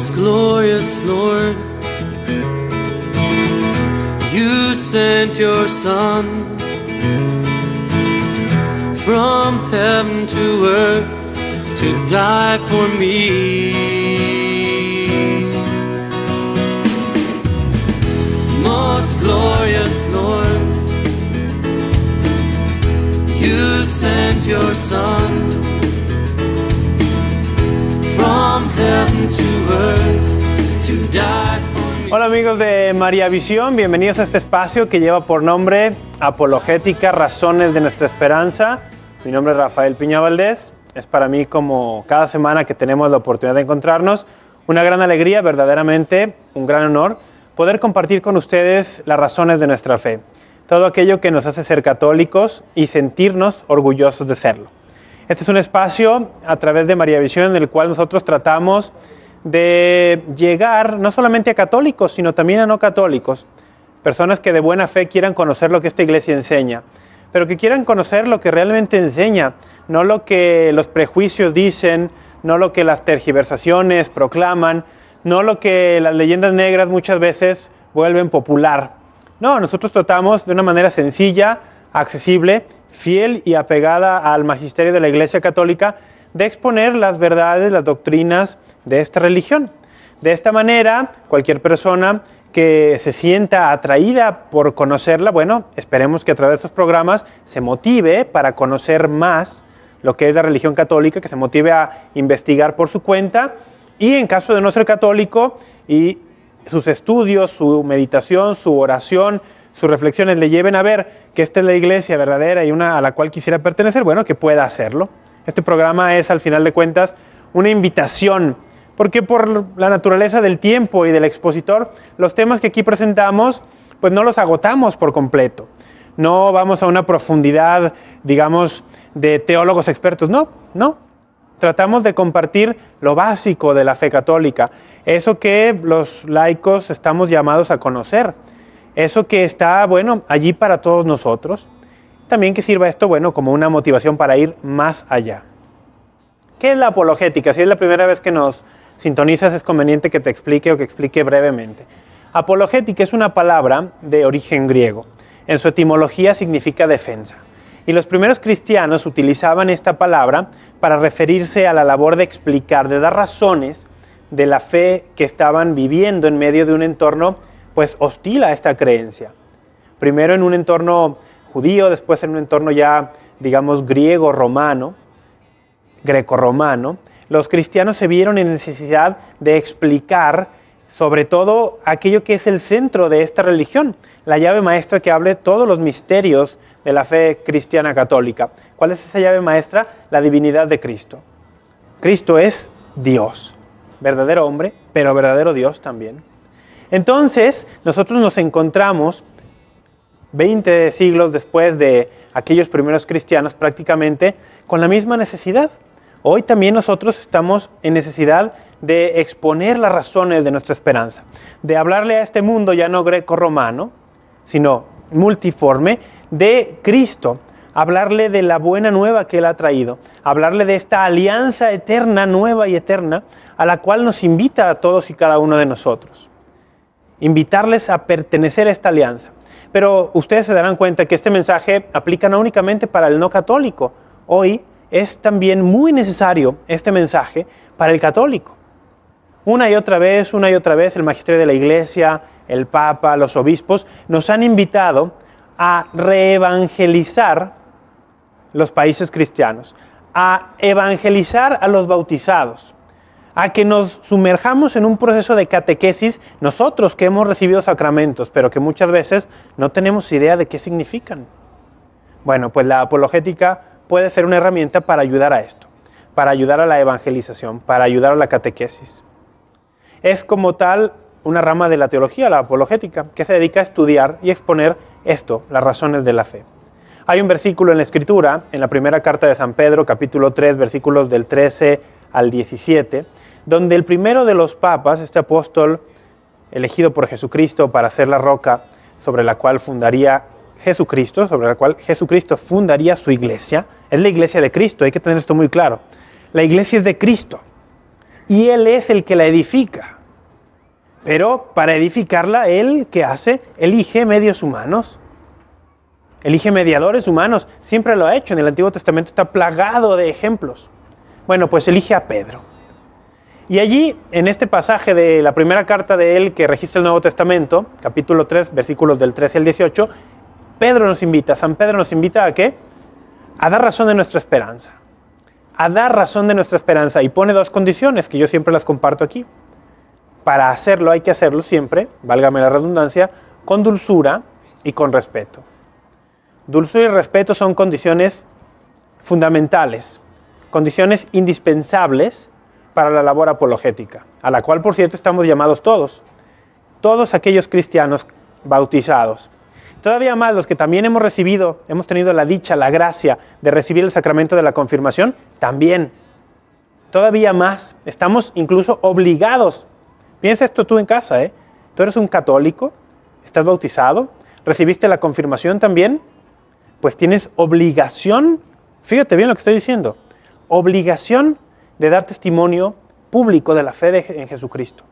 Most glorious Lord, you sent your Son from heaven to earth to die for me. Most glorious Lord, you sent your Son from heaven to earth to die for me. Hola amigos de María Visión, bienvenidos a este espacio que lleva por nombre Apologética, Razones de Nuestra Esperanza. Mi nombre es Rafael Piña Valdés. Es para mí, como cada semana que tenemos la oportunidad de encontrarnos, una gran alegría, verdaderamente un gran honor, poder compartir con ustedes las razones de nuestra fe. Todo aquello que nos hace ser católicos y sentirnos orgullosos de serlo. Este es un espacio a través de María Visión en el cual nosotros tratamos de llegar no solamente a católicos, sino también a no católicos. Personas que de buena fe quieran conocer lo que esta iglesia enseña, pero que quieran conocer lo que realmente enseña, no lo que los prejuicios dicen, no lo que las tergiversaciones proclaman, no lo que las leyendas negras muchas veces vuelven popular. No, nosotros tratamos de una manera sencilla, accesible, fiel y apegada al magisterio de la Iglesia Católica de exponer las verdades, las doctrinas de esta religión. De esta manera, cualquier persona que se sienta atraída por conocerla, bueno, esperemos que a través de estos programas se motive para conocer más lo que es la religión católica, que se motive a investigar por su cuenta y en caso de no ser católico y sus estudios, su meditación, su oración, sus reflexiones le lleven a ver que esta es la iglesia verdadera y una a la cual quisiera pertenecer, bueno, que pueda hacerlo. Este programa es, al final de cuentas, una invitación, porque por la naturaleza del tiempo y del expositor, los temas que aquí presentamos, pues no los agotamos por completo. No vamos a una profundidad, digamos, de teólogos expertos, no. Tratamos de compartir lo básico de la fe católica, eso que los laicos estamos llamados a conocer, eso que está, bueno, allí para todos nosotros. También que sirva esto, bueno, como una motivación para ir más allá. ¿Qué es la apologética? Si es la primera vez que nos sintonizas, es conveniente que te explique o que explique brevemente. Apologética es una palabra de origen griego. En su etimología significa defensa. Y los primeros cristianos utilizaban esta palabra para referirse a la labor de explicar, de dar razones de la fe que estaban viviendo en medio de un entorno pues hostil a esta creencia. Primero en un entorno judío, después en un entorno ya, digamos, greco-romano, los cristianos se vieron en necesidad de explicar sobre todo aquello que es el centro de esta religión, la llave maestra que hable todos los misterios de la fe cristiana católica. ¿Cuál es esa llave maestra? La divinidad de Cristo. Cristo es Dios, verdadero hombre, pero verdadero Dios también. Entonces, nosotros nos encontramos 20 siglos después de aquellos primeros cristianos prácticamente con la misma necesidad. Hoy también nosotros estamos en necesidad de exponer las razones de nuestra esperanza, de hablarle a este mundo ya no greco-romano, sino multiforme, de Cristo, hablarle de la buena nueva que Él ha traído, hablarle de esta alianza eterna, nueva y eterna, a la cual nos invita a todos y cada uno de nosotros. Invitarles a pertenecer a esta alianza. Pero ustedes se darán cuenta que este mensaje aplica no únicamente para el no católico. Hoy es también muy necesario este mensaje para el católico. Una y otra vez, el magisterio de la Iglesia, el Papa, los obispos, nos han invitado a reevangelizar los países cristianos, a evangelizar a los bautizados, a que nos sumerjamos en un proceso de catequesis, nosotros que hemos recibido sacramentos, pero que muchas veces no tenemos idea de qué significan. Bueno, pues la apologética puede ser una herramienta para ayudar a esto, para ayudar a la evangelización, para ayudar a la catequesis. Es como tal una rama de la teología, la apologética, que se dedica a estudiar y exponer esto, las razones de la fe. Hay un versículo en la Escritura, en la primera carta de San Pedro, capítulo 3, versículos del 13 al 17, donde el primero de los papas, este apóstol elegido por Jesucristo para ser la roca sobre la cual fundaría Jesucristo, sobre la cual Jesucristo fundaría su iglesia, es la iglesia de Cristo, hay que tener esto muy claro. La iglesia es de Cristo. y Él es el que la edifica. Pero para edificarla, Él, ¿qué hace? Elige medios humanos. Elige mediadores humanos. Siempre lo ha hecho. En el Antiguo Testamento está plagado de ejemplos. Bueno, pues elige a Pedro. Y allí, en este pasaje de la primera carta de él que registra el Nuevo Testamento, capítulo 3, versículos del 13 al 18, San Pedro nos invita ¿a qué? A dar razón de nuestra esperanza. A dar razón de nuestra esperanza. Y pone dos condiciones que yo siempre las comparto aquí. Para hacerlo hay que hacerlo siempre, válgame la redundancia, con dulzura y con respeto. Dulzura y respeto son condiciones fundamentales, condiciones indispensables para la labor apologética, a la cual, por cierto, estamos llamados todos aquellos cristianos bautizados. Todavía más los que también hemos tenido la dicha, la gracia de recibir el sacramento de la confirmación, también. Todavía más, estamos incluso obligados. Piensa esto tú en casa, Tú eres un católico, estás bautizado, recibiste la confirmación también, pues tienes obligación, fíjate bien lo que estoy diciendo, obligación de dar testimonio público de la fe en Jesucristo.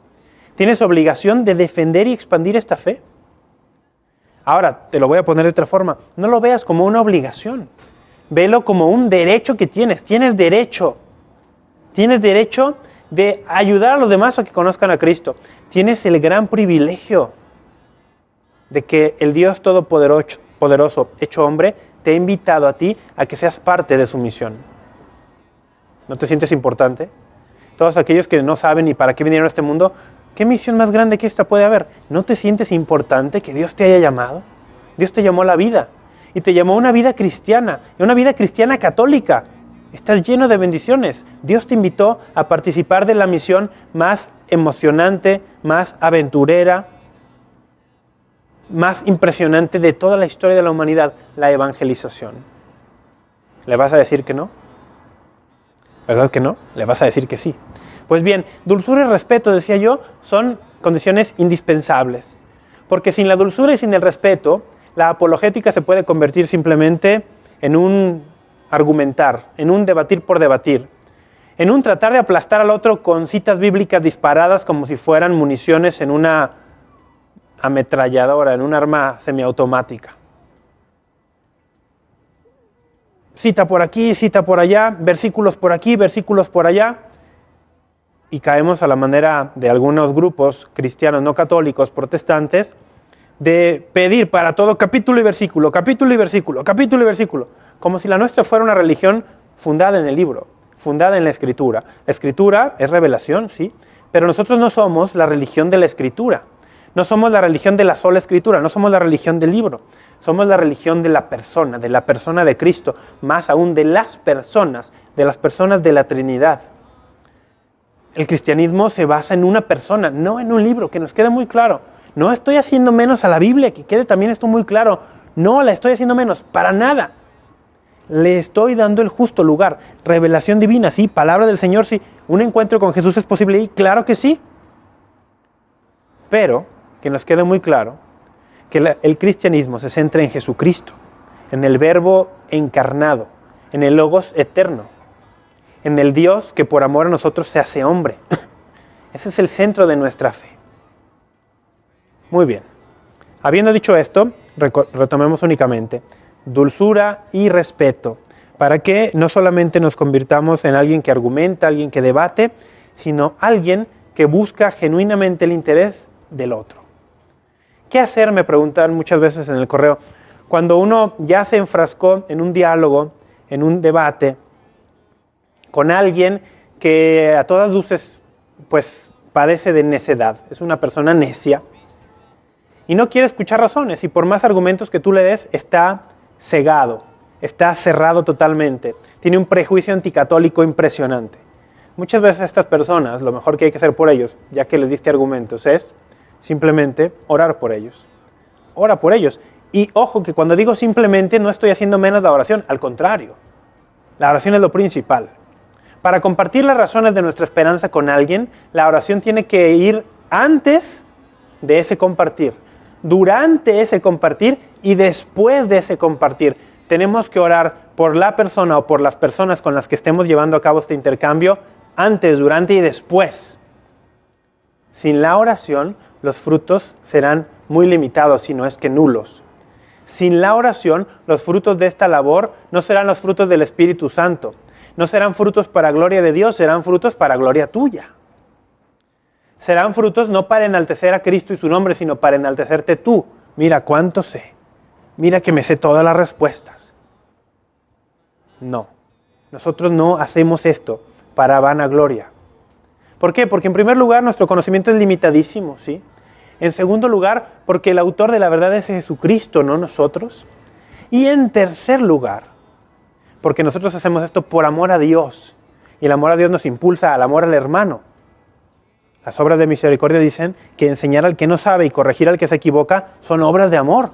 Tienes obligación de defender y expandir esta fe. Ahora, te lo voy a poner de otra forma, no lo veas como una obligación, velo como un derecho que tienes derecho de ayudar a los demás a que conozcan a Cristo. Tienes el gran privilegio de que el Dios Todopoderoso, hecho hombre, te ha invitado a ti a que seas parte de su misión. ¿No te sientes importante? Todos aquellos que no saben ni para qué vinieron a este mundo, ¿qué misión más grande que esta puede haber? ¿No te sientes importante que Dios te haya llamado? Dios te llamó a la vida y te llamó a una vida cristiana, y una vida cristiana católica. Estás lleno de bendiciones. Dios te invitó a participar de la misión más emocionante, más aventurera, más impresionante de toda la historia de la humanidad, la evangelización. ¿Le vas a decir que no? ¿Verdad que no? ¿Le vas a decir que sí? Pues bien, dulzura y respeto, decía yo, son condiciones indispensables. Porque sin la dulzura y sin el respeto, la apologética se puede convertir simplemente en un argumentar, en un debatir por debatir, en un tratar de aplastar al otro con citas bíblicas disparadas como si fueran municiones en una ametralladora, en un arma semiautomática. Cita por aquí, cita por allá, versículos por aquí, versículos por allá, y caemos a la manera de algunos grupos cristianos no católicos, protestantes, de pedir para todo capítulo y versículo, capítulo y versículo, capítulo y versículo, como si la nuestra fuera una religión fundada en el libro, fundada en la Escritura. La Escritura es revelación, sí, pero nosotros no somos la religión de la Escritura. No somos la religión de la sola Escritura, no somos la religión del libro. Somos la religión de la persona de Cristo, más aún de las personas de la Trinidad. El cristianismo se basa en una persona, no en un libro, que nos quede muy claro. No estoy haciendo menos a la Biblia, que quede también esto muy claro. No la estoy haciendo menos, para nada. Le estoy dando el justo lugar. Revelación divina, sí. Palabra del Señor, sí. ¿Un encuentro con Jesús es posible? Y claro que sí. Pero que nos quede muy claro que el cristianismo se centra en Jesucristo, en el Verbo encarnado, en el Logos eterno, en el Dios que por amor a nosotros se hace hombre. Ese es el centro de nuestra fe. Muy bien. Habiendo dicho esto, retomemos únicamente dulzura y respeto, para que no solamente nos convirtamos en alguien que argumenta, alguien que debate, sino alguien que busca genuinamente el interés del otro. ¿Qué hacer? Me preguntan muchas veces en el correo. Cuando uno ya se enfrascó en un diálogo, en un debate, con alguien que a todas luces pues padece de necedad, es una persona necia, y no quiere escuchar razones, y por más argumentos que tú le des, está cegado, está cerrado totalmente, tiene un prejuicio anticatólico impresionante. Muchas veces a estas personas, lo mejor que hay que hacer por ellos, ya que les diste argumentos, es simplemente orar por ellos. Ora por ellos. Y ojo que cuando digo simplemente no estoy haciendo menos la oración, al contrario. La oración es lo principal. Para compartir las razones de nuestra esperanza con alguien, la oración tiene que ir antes de ese compartir, durante ese compartir y después de ese compartir. Tenemos que orar por la persona o por las personas con las que estemos llevando a cabo este intercambio antes, durante y después. Sin la oración, los frutos serán muy limitados, si no es que nulos. Sin la oración, los frutos de esta labor no serán los frutos del Espíritu Santo. No serán frutos para gloria de Dios, serán frutos para gloria tuya. Serán frutos no para enaltecer a Cristo y su nombre, sino para enaltecerte tú. Mira cuánto sé. Mira que me sé todas las respuestas. No, nosotros no hacemos esto para vanagloria. ¿Por qué? Porque en primer lugar nuestro conocimiento es limitadísimo, ¿sí? En segundo lugar, porque el autor de la verdad es Jesucristo, no nosotros. Y en tercer lugar, porque nosotros hacemos esto por amor a Dios. Y el amor a Dios nos impulsa al amor al hermano. Las obras de misericordia dicen que enseñar al que no sabe y corregir al que se equivoca son obras de amor.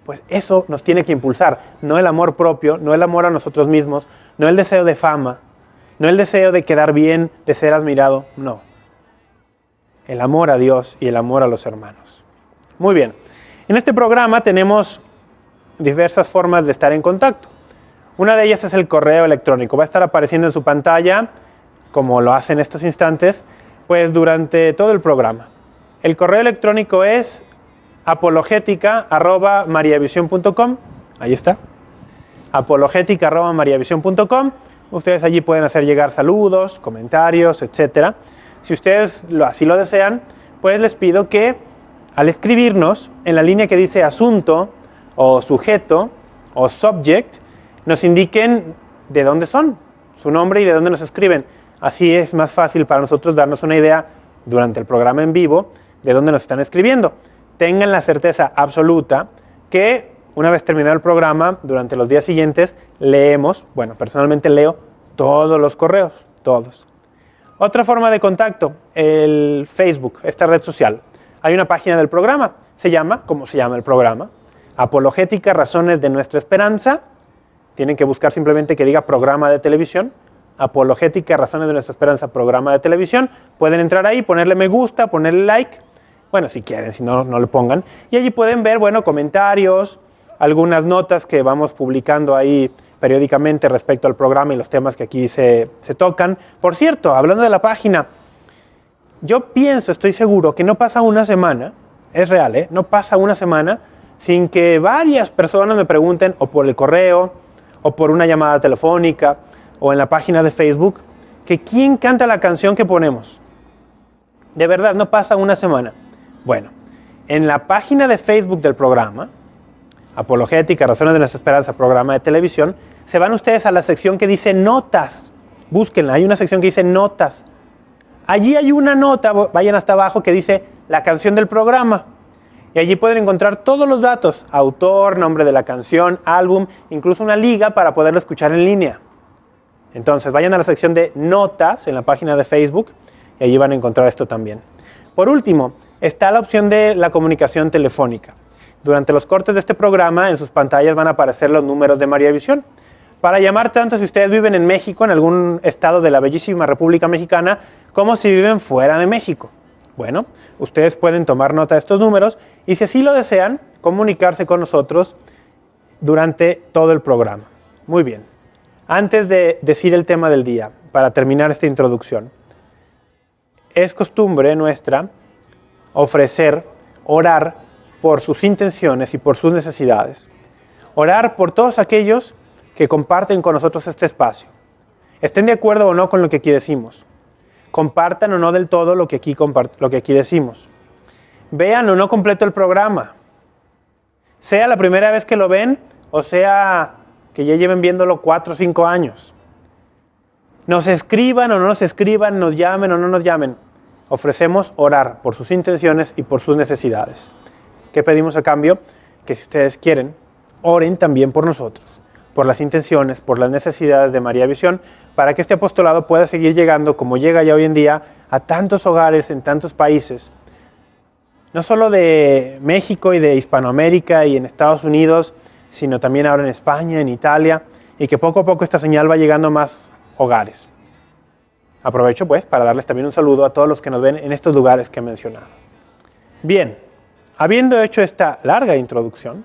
Pues eso nos tiene que impulsar, no el amor propio, no el amor a nosotros mismos, no el deseo de fama, no el deseo de quedar bien, de ser admirado, no. El amor a Dios y el amor a los hermanos. Muy bien, en este programa tenemos diversas formas de estar en contacto. Una de ellas es el correo electrónico, va a estar apareciendo en su pantalla, como lo hace en estos instantes, pues durante todo el programa. El correo electrónico es apologetica@mariavision.com. Ahí está. apologetica@mariavision.com. Ustedes allí pueden hacer llegar saludos, comentarios, etc. Si ustedes así lo desean, pues les pido que al escribirnos en la línea que dice asunto o sujeto o subject, nos indiquen de dónde son, su nombre y de dónde nos escriben. Así es más fácil para nosotros darnos una idea durante el programa en vivo de dónde nos están escribiendo. Tengan la certeza absoluta que una vez terminado el programa, durante los días siguientes, leemos, bueno, personalmente leo todos los correos, todos. Otra forma de contacto, el Facebook, esta red social. Hay una página del programa, ¿cómo se llama el programa? Apologética, Razones de Nuestra Esperanza. Tienen que buscar simplemente que diga programa de televisión. Apologética, Razones de Nuestra Esperanza, programa de televisión. Pueden entrar ahí, ponerle me gusta, ponerle like. Bueno, si quieren, si no, no le pongan. Y allí pueden ver, bueno, comentarios, algunas notas que vamos publicando ahí periódicamente respecto al programa y los temas que aquí se tocan. Por cierto, hablando de la página, yo pienso, estoy seguro, que no pasa una semana, es real, no pasa una semana sin que varias personas me pregunten, o por el correo, o por una llamada telefónica, o en la página de Facebook, que quién canta la canción que ponemos. De verdad, no pasa una semana. Bueno, en la página de Facebook del programa, Apologética, Razones de Nuestra Esperanza, programa de televisión, se van ustedes a la sección que dice notas. Búsquenla, hay una sección que dice notas. Allí hay una nota, vayan hasta abajo, que dice la canción del programa. Y allí pueden encontrar todos los datos, autor, nombre de la canción, álbum, incluso una liga para poderlo escuchar en línea. Entonces, vayan a la sección de notas en la página de Facebook y allí van a encontrar esto también. Por último, está la opción de la comunicación telefónica. Durante los cortes de este programa, en sus pantallas van a aparecer los números de Mariavisión. Para llamar tanto si ustedes viven en México, en algún estado de la bellísima República Mexicana, como si viven fuera de México. Bueno, ustedes pueden tomar nota de estos números y si así lo desean, comunicarse con nosotros durante todo el programa. Muy bien. Antes de decir el tema del día, para terminar esta introducción, es costumbre nuestra orar por sus intenciones y por sus necesidades. Orar por todos aquellos que comparten con nosotros este espacio. Estén de acuerdo o no con lo que aquí decimos. Compartan o no del todo lo que aquí decimos. Vean o no completo el programa. Sea la primera vez que lo ven o sea que ya lleven viéndolo 4 o 5 años. Nos escriban o no nos escriban, nos llamen o no nos llamen. Ofrecemos orar por sus intenciones y por sus necesidades. ¿Qué pedimos a cambio? Que si ustedes quieren, oren también por nosotros, por las intenciones, por las necesidades de Mariavisión, para que este apostolado pueda seguir llegando, como llega ya hoy en día, a tantos hogares en tantos países, no solo de México y de Hispanoamérica y en Estados Unidos, sino también ahora en España, en Italia, y que poco a poco esta señal va llegando a más hogares. Aprovecho pues para darles también un saludo a todos los que nos ven en estos lugares que he mencionado. Bien, habiendo hecho esta larga introducción,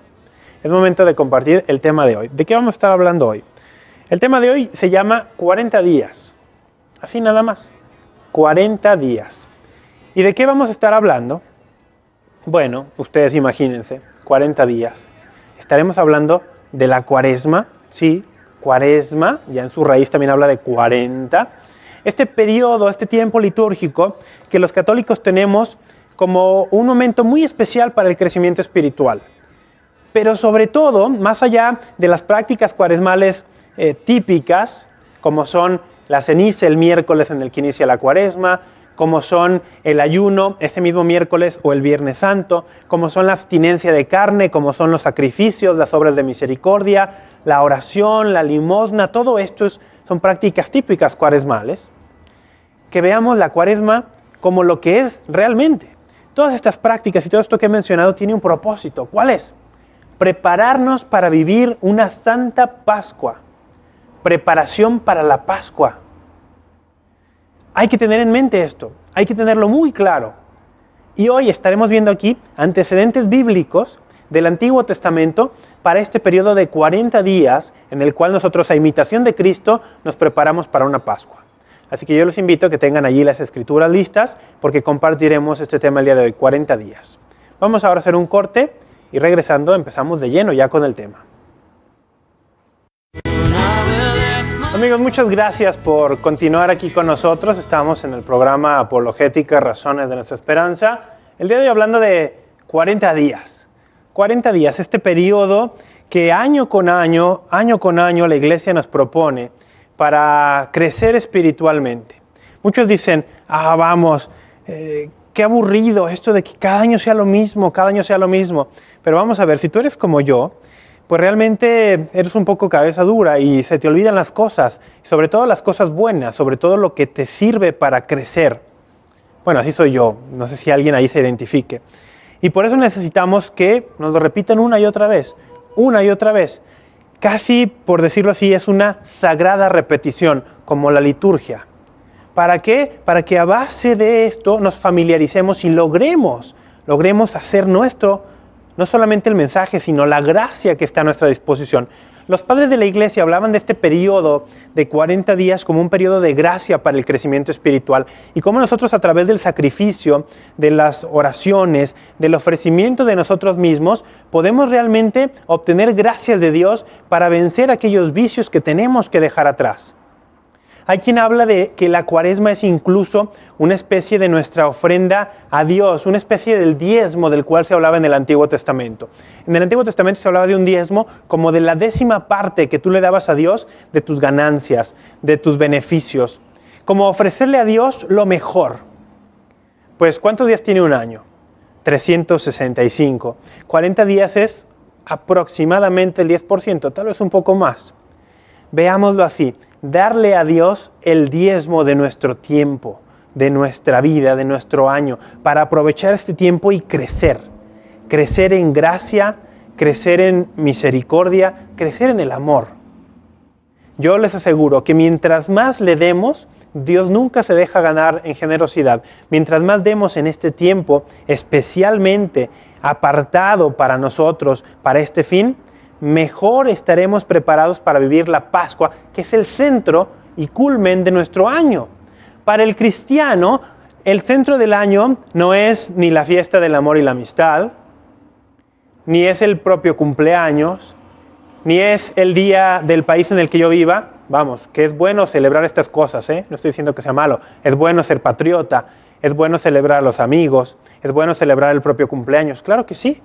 es momento de compartir el tema de hoy. ¿De qué vamos a estar hablando hoy? El tema de hoy se llama 40 días. Así nada más. 40 días. ¿Y de qué vamos a estar hablando? Bueno, ustedes imagínense, 40 días. Estaremos hablando de la Cuaresma, sí, Cuaresma, ya en su raíz también habla de 40. Este periodo, este tiempo litúrgico que los católicos tenemos como un momento muy especial para el crecimiento espiritual. Pero sobre todo, más allá de las prácticas cuaresmales típicas, como son la ceniza el miércoles en el que inicia la Cuaresma, como son el ayuno ese mismo miércoles o el Viernes Santo, como son la abstinencia de carne, como son los sacrificios, las obras de misericordia, la oración, la limosna, todo esto son prácticas típicas cuaresmales. Que veamos la Cuaresma como lo que es realmente. Todas estas prácticas y todo esto que he mencionado tiene un propósito. ¿Cuál es? Prepararnos para vivir una santa Pascua. Preparación para la Pascua. Hay que tener en mente esto, hay que tenerlo muy claro. Y hoy estaremos viendo aquí antecedentes bíblicos del Antiguo Testamento para este periodo de 40 días en el cual nosotros, a imitación de Cristo, nos preparamos para una Pascua. Así que yo los invito a que tengan allí las escrituras listas porque compartiremos este tema el día de hoy, 40 días. Vamos ahora a hacer un corte y regresando empezamos de lleno ya con el tema. Amigos, muchas gracias por continuar aquí con nosotros. Estamos en el programa Apologética, Razones de Nuestra Esperanza. El día de hoy hablando de 40 días. 40 días, este periodo que año con año la Iglesia nos propone para crecer espiritualmente. Muchos dicen, qué aburrido esto de que cada año sea lo mismo. Pero vamos a ver, si tú eres como yo, pues realmente eres un poco cabeza dura y se te olvidan las cosas, sobre todo las cosas buenas, sobre todo lo que te sirve para crecer. Bueno, así soy yo, no sé si alguien ahí se identifique. Y por eso necesitamos que nos lo repitan una y otra vez. Casi, por decirlo así, es una sagrada repetición, como la liturgia. ¿Para qué? Para que a base de esto nos familiaricemos y logremos hacer nuestro, no solamente el mensaje, sino la gracia que está a nuestra disposición. Los padres de la Iglesia hablaban de este periodo de 40 días como un periodo de gracia para el crecimiento espiritual y cómo nosotros a través del sacrificio, de las oraciones, del ofrecimiento de nosotros mismos, podemos realmente obtener gracias de Dios para vencer aquellos vicios que tenemos que dejar atrás. Hay quien habla de que la Cuaresma es incluso una especie de nuestra ofrenda a Dios, una especie del diezmo del cual se hablaba en el Antiguo Testamento. En el Antiguo Testamento se hablaba de un diezmo como de la 10ª parte que tú le dabas a Dios de tus ganancias, de tus beneficios, como ofrecerle a Dios lo mejor. Pues, ¿cuántos días tiene un año? 365. 40 días es aproximadamente el 10%, tal vez un poco más. Veámoslo así. Darle a Dios el diezmo de nuestro tiempo, de nuestra vida, de nuestro año, para aprovechar este tiempo y crecer en gracia, crecer en misericordia, crecer en el amor. Yo les aseguro que mientras más le demos, Dios nunca se deja ganar en generosidad. Mientras más demos en este tiempo, especialmente apartado para nosotros, para este fin, mejor estaremos preparados para vivir la Pascua, que es el centro y culmen de nuestro año. Para el cristiano, el centro del año no es ni la fiesta del amor y la amistad, ni es el propio cumpleaños, ni es el día del país en el que yo viva. Vamos, que es bueno celebrar estas cosas, no estoy diciendo que sea malo. Es bueno ser patriota, es bueno celebrar a los amigos, es bueno celebrar el propio cumpleaños. Claro que sí.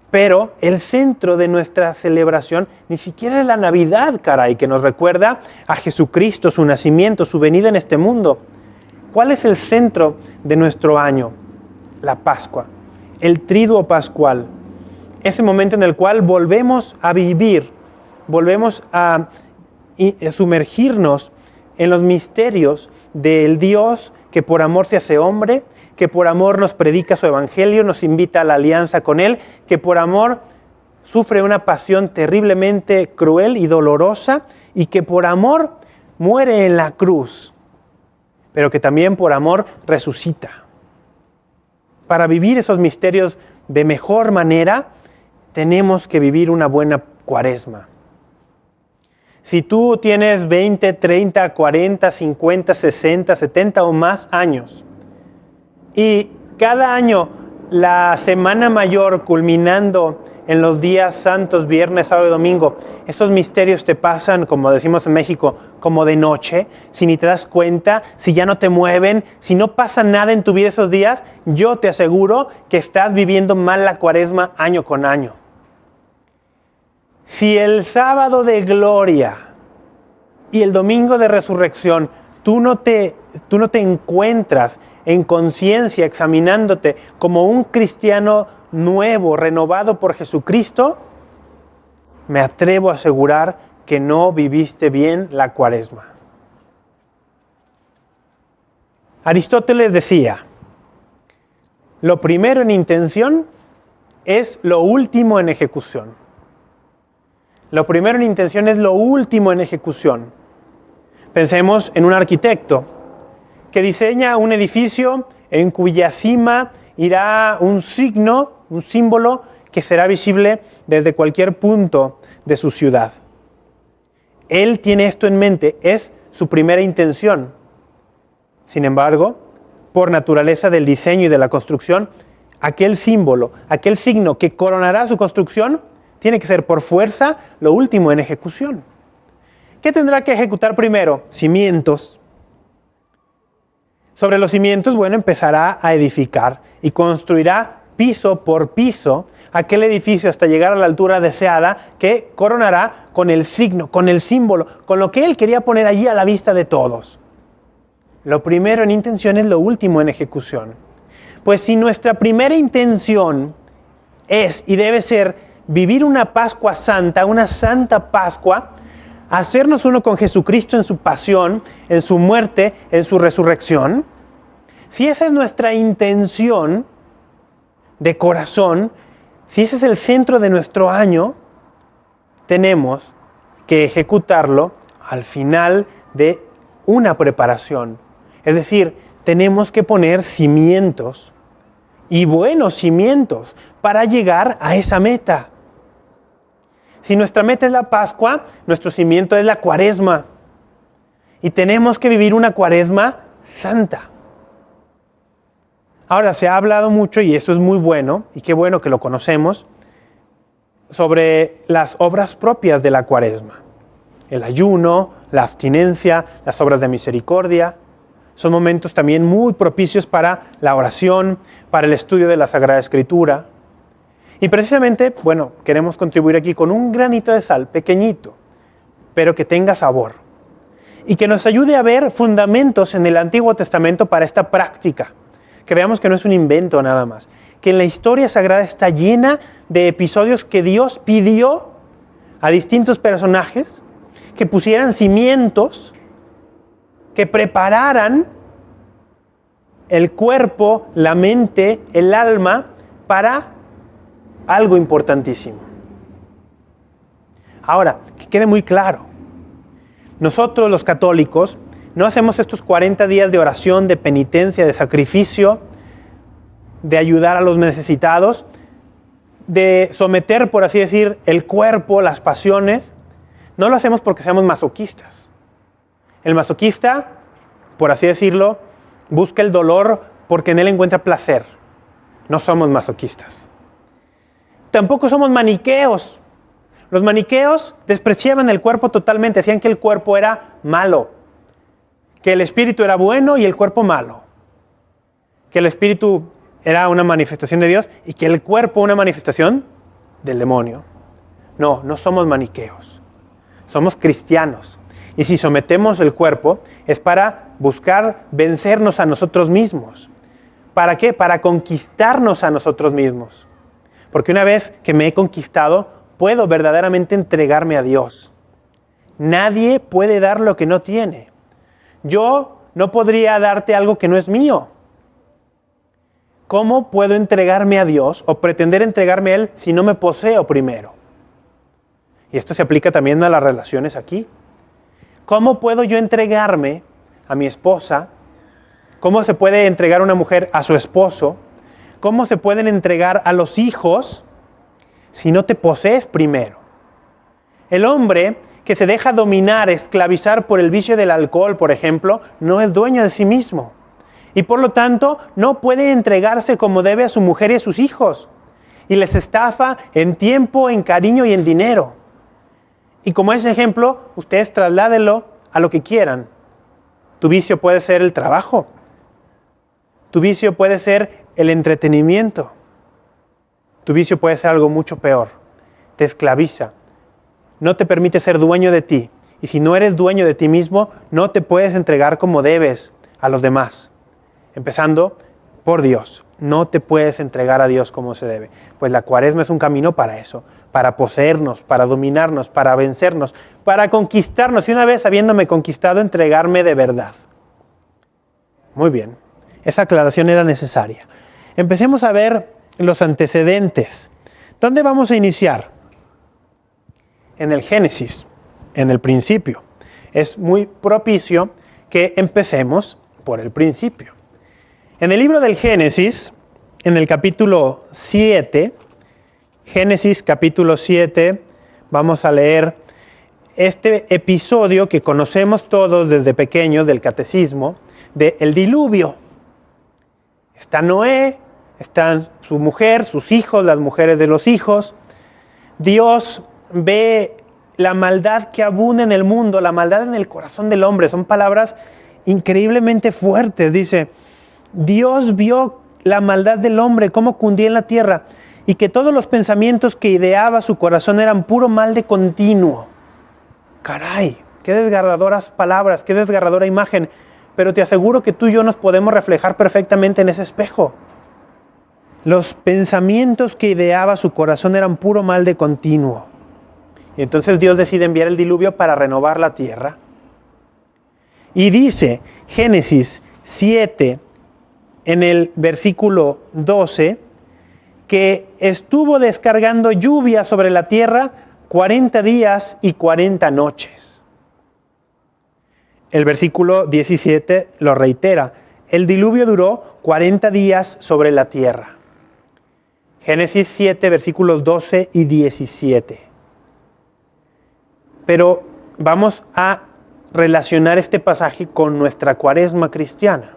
Pero el centro de nuestra celebración ni siquiera es la Navidad, caray, que nos recuerda a Jesucristo, su nacimiento, su venida en este mundo. ¿Cuál es el centro de nuestro año? La Pascua, el triduo pascual. Ese momento en el cual volvemos a vivir, volvemos a sumergirnos en los misterios del Dios que por amor se hace hombre, que por amor nos predica su evangelio, nos invita a la alianza con Él, que por amor sufre una pasión terriblemente cruel y dolorosa y que por amor muere en la cruz, pero que también por amor resucita. Para vivir esos misterios de mejor manera, tenemos que vivir una buena Cuaresma. Si tú tienes 20, 30, 40, 50, 60, 70 o más años, y cada año la Semana Mayor culminando en los días santos, viernes, sábado y domingo, esos misterios te pasan, como decimos en México, como de noche, si ni te das cuenta, si ya no te mueven, si no pasa nada en tu vida esos días, yo te aseguro que estás viviendo mal la Cuaresma año con año. Si el sábado de gloria y el domingo de resurrección tú no te encuentras en conciencia examinándote como un cristiano nuevo, renovado por Jesucristo, me atrevo a asegurar que no viviste bien la Cuaresma. Aristóteles decía, lo primero en intención es lo último en ejecución. Lo primero en intención es lo último en ejecución. Pensemos en un arquitecto que diseña un edificio en cuya cima irá un signo, un símbolo que será visible desde cualquier punto de su ciudad. Él tiene esto en mente, es su primera intención. Sin embargo, por naturaleza del diseño y de la construcción, aquel símbolo, aquel signo que coronará su construcción, tiene que ser por fuerza lo último en ejecución. ¿Qué tendrá que ejecutar primero? Cimientos. Sobre los cimientos, empezará a edificar y construirá piso por piso aquel edificio hasta llegar a la altura deseada que coronará con el signo, con el símbolo, con lo que él quería poner allí a la vista de todos. Lo primero en intención es lo último en ejecución. Pues si nuestra primera intención es y debe ser vivir una Pascua Santa, una Santa Pascua, hacernos uno con Jesucristo en su pasión, en su muerte, en su resurrección, si esa es nuestra intención de corazón, si ese es el centro de nuestro año, tenemos que ejecutarlo al final de una preparación. Es decir, tenemos que poner cimientos y buenos cimientos para llegar a esa meta. Si nuestra meta es la Pascua, nuestro cimiento es la Cuaresma. Y tenemos que vivir una Cuaresma santa. Ahora, se ha hablado mucho, y eso es muy bueno, y qué bueno que lo conocemos, sobre las obras propias de la Cuaresma. El ayuno, la abstinencia, las obras de misericordia. Son momentos también muy propicios para la oración, para el estudio de la Sagrada Escritura. Y precisamente, queremos contribuir aquí con un granito de sal, pequeñito, pero que tenga sabor. Y que nos ayude a ver fundamentos en el Antiguo Testamento para esta práctica. Que veamos que no es un invento nada más. Que en la historia sagrada está llena de episodios que Dios pidió a distintos personajes que pusieran cimientos, que prepararan el cuerpo, la mente, el alma para algo importantísimo. Ahora, que quede muy claro. Nosotros los católicos no hacemos estos 40 días de oración, de penitencia, de sacrificio, de ayudar a los necesitados, de someter, por así decir, el cuerpo, las pasiones. No lo hacemos porque seamos masoquistas. El masoquista, por así decirlo, busca el dolor porque en él encuentra placer. No somos masoquistas. Tampoco somos maniqueos. Los maniqueos despreciaban el cuerpo totalmente, decían que el cuerpo era malo, que el espíritu era bueno y el cuerpo malo, que el espíritu era una manifestación de Dios y que el cuerpo una manifestación del demonio. No, no somos maniqueos, somos cristianos. Y si sometemos el cuerpo es para buscar vencernos a nosotros mismos. ¿Para qué? Para conquistarnos a nosotros mismos. Porque una vez que me he conquistado, puedo verdaderamente entregarme a Dios. Nadie puede dar lo que no tiene. Yo no podría darte algo que no es mío. ¿Cómo puedo entregarme a Dios o pretender entregarme a Él si no me poseo primero? Y esto se aplica también a las relaciones aquí. ¿Cómo puedo yo entregarme a mi esposa? ¿Cómo se puede entregar una mujer a su esposo? ¿Cómo se pueden entregar a los hijos si no te posees primero? El hombre que se deja dominar, esclavizar por el vicio del alcohol, por ejemplo, no es dueño de sí mismo. Y por lo tanto, no puede entregarse como debe a su mujer y a sus hijos. Y les estafa en tiempo, en cariño y en dinero. Y como ese ejemplo, ustedes trasládenlo a lo que quieran. Tu vicio puede ser el trabajo. Tu vicio puede ser el entretenimiento. Tu vicio puede ser algo mucho peor. Te esclaviza. No te permite ser dueño de ti. Y si no eres dueño de ti mismo, no te puedes entregar como debes a los demás. Empezando por Dios. No te puedes entregar a Dios como se debe. Pues la Cuaresma es un camino para eso. Para poseernos, para dominarnos, para vencernos, para conquistarnos. Y una vez habiéndome conquistado, entregarme de verdad. Muy bien. Esa aclaración era necesaria. Empecemos a ver los antecedentes. ¿Dónde vamos a iniciar? En el Génesis, en el principio. Es muy propicio que empecemos por el principio. En el libro del Génesis, en el capítulo 7, Génesis capítulo 7, vamos a leer este episodio que conocemos todos desde pequeños del catecismo, del diluvio. Está Noé, están su mujer, sus hijos, las mujeres de los hijos. Dios ve la maldad que abunda en el mundo, la maldad en el corazón del hombre. Son palabras increíblemente fuertes. Dice, Dios vio la maldad del hombre, cómo cundía en la tierra, y que todos los pensamientos que ideaba su corazón eran puro mal de continuo. Caray, qué desgarradoras palabras, qué desgarradora imagen. Pero te aseguro que tú y yo nos podemos reflejar perfectamente en ese espejo. Los pensamientos que ideaba su corazón eran puro mal de continuo. Y entonces Dios decide enviar el diluvio para renovar la tierra. Y dice Génesis 7, en el versículo 12, que estuvo descargando lluvia sobre la tierra 40 días y 40 noches. El versículo 17 lo reitera. El diluvio duró 40 días sobre la tierra. Génesis 7, versículos 12 y 17. Pero vamos a relacionar este pasaje con nuestra Cuaresma cristiana.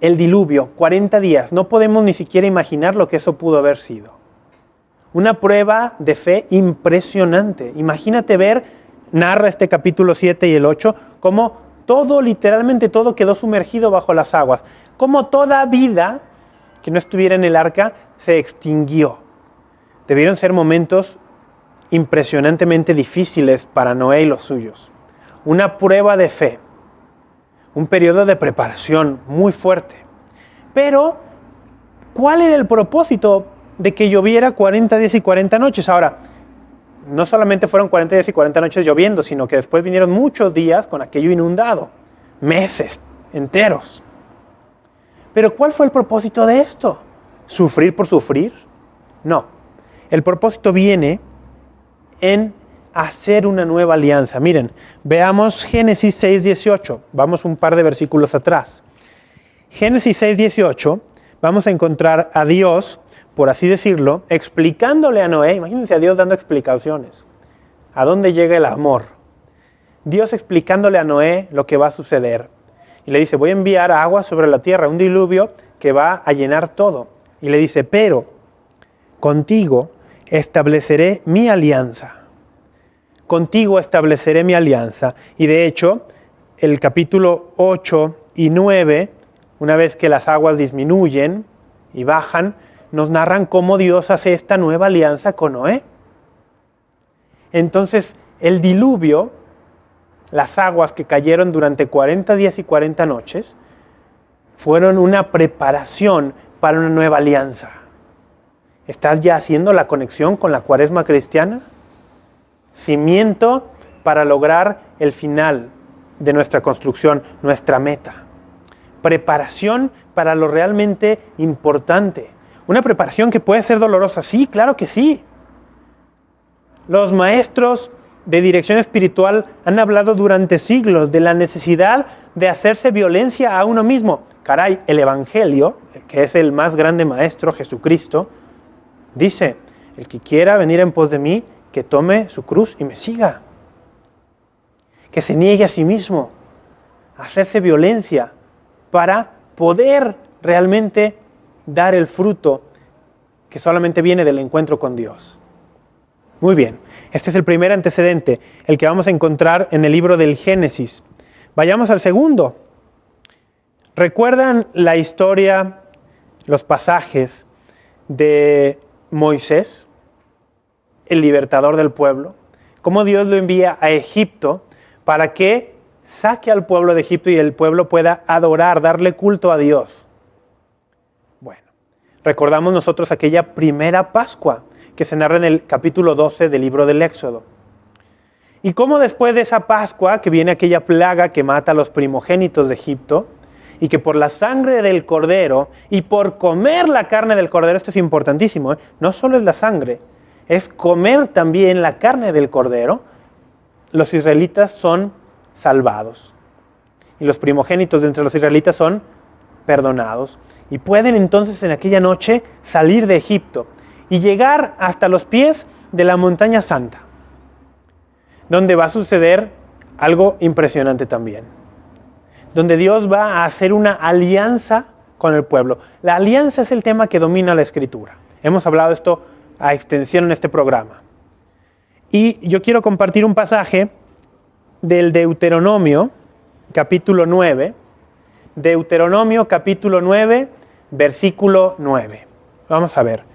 El diluvio, 40 días. No podemos ni siquiera imaginar lo que eso pudo haber sido. Una prueba de fe impresionante. Imagínate ver, narra este capítulo 7 y el 8, cómo todo, literalmente todo quedó sumergido bajo las aguas. Cómo toda vida que no estuviera en el arca se extinguió. Debieron ser momentos impresionantemente difíciles para Noé y los suyos. Una prueba de fe. Un periodo de preparación muy fuerte. Pero, ¿cuál era el propósito de que lloviera 40 días y 40 noches? Ahora, no solamente fueron 40 días y 40 noches lloviendo, sino que después vinieron muchos días con aquello inundado. Meses enteros. Pero, ¿cuál fue el propósito de esto? ¿Sufrir por sufrir? No. El propósito viene en hacer una nueva alianza. Miren, veamos Génesis 6:18. Vamos un par de versículos atrás. Génesis 6:18, vamos a encontrar a Dios, por así decirlo, explicándole a Noé. Imagínense a Dios dando explicaciones. ¿A dónde llega el amor? Dios explicándole a Noé lo que va a suceder. Y le dice, voy a enviar agua sobre la tierra, un diluvio que va a llenar todo. Y le dice, pero contigo estableceré mi alianza. Contigo estableceré mi alianza. Y de hecho, el capítulo 8 y 9, una vez que las aguas disminuyen y bajan, nos narran cómo Dios hace esta nueva alianza con Noé. Entonces, el diluvio, las aguas que cayeron durante 40 días y 40 noches, fueron una preparación para una nueva alianza. ¿Estás ya haciendo la conexión con la Cuaresma cristiana? Cimiento para lograr el final de nuestra construcción, nuestra meta. Preparación para lo realmente importante. Una preparación que puede ser dolorosa, sí, claro que sí. Los maestros de dirección espiritual han hablado durante siglos de la necesidad de hacerse violencia a uno mismo. Caray, el Evangelio, que es el más grande maestro, Jesucristo, dice, el que quiera venir en pos de mí, que tome su cruz y me siga. Que se niegue a sí mismo, a hacerse violencia para poder realmente dar el fruto que solamente viene del encuentro con Dios. Muy bien, este es el primer antecedente, el que vamos a encontrar en el libro del Génesis. Vayamos al segundo. ¿Recuerdan la historia, los pasajes de Moisés, el libertador del pueblo? Cómo Dios lo envía a Egipto para que saque al pueblo de Egipto y el pueblo pueda adorar, darle culto a Dios. Bueno, recordamos nosotros aquella primera Pascua que se narra en el capítulo 12 del libro del Éxodo. Y cómo después de esa Pascua, que viene aquella plaga que mata a los primogénitos de Egipto, y que por la sangre del cordero y por comer la carne del cordero, esto es importantísimo, no solo es la sangre, es comer también la carne del cordero, los israelitas son salvados. Y los primogénitos de entre los israelitas son perdonados. Y pueden entonces en aquella noche salir de Egipto y llegar hasta los pies de la montaña santa, donde va a suceder algo impresionante también. Donde Dios va a hacer una alianza con el pueblo. La alianza es el tema que domina la Escritura. Hemos hablado de esto a extensión en este programa. Y yo quiero compartir un pasaje del Deuteronomio, capítulo 9. Deuteronomio, capítulo 9, versículo 9. Vamos a ver.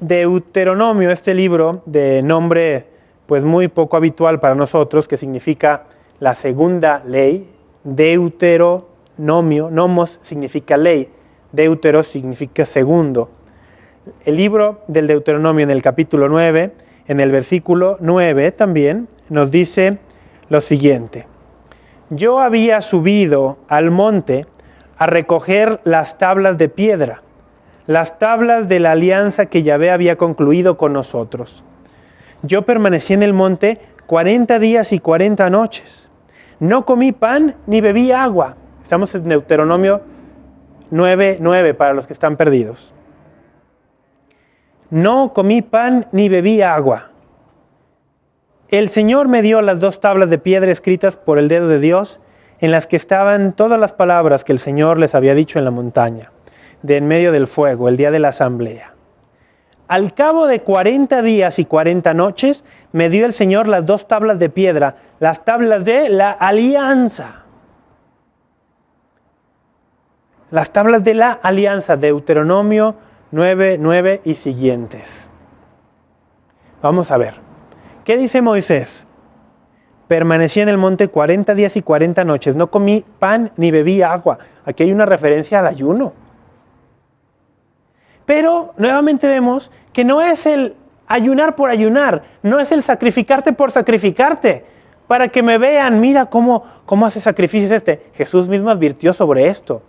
Deuteronomio, este libro de nombre pues muy poco habitual para nosotros, que significa la segunda ley. Deuteronomio, nomos significa ley, deutero significa segundo. El libro del Deuteronomio en el capítulo 9, en el versículo 9 también, nos dice lo siguiente: yo había subido al monte a recoger las tablas de piedra, las tablas de la alianza que Yahvé había concluido con nosotros. Yo permanecí en el monte 40 días y 40 noches. No comí pan ni bebí agua. Estamos en Deuteronomio 9:9 para los que están perdidos. No comí pan ni bebí agua. El Señor me dio las 2 tablas de piedra escritas por el dedo de Dios, en las que estaban todas las palabras que el Señor les había dicho en la montaña, de en medio del fuego, el día de la asamblea. Al cabo de 40 días y 40 noches, me dio el Señor las 2 tablas de piedra, las tablas de la alianza. Las tablas de la alianza, Deuteronomio 9:9 y siguientes. Vamos a ver. ¿Qué dice Moisés? Permanecí en el monte 40 días y 40 noches, no comí pan ni bebí agua. Aquí hay una referencia al ayuno. Pero nuevamente vemos que no es el ayunar por ayunar, no es el sacrificarte por sacrificarte, para que me vean, mira cómo hace sacrificios este. Jesús mismo advirtió sobre esto.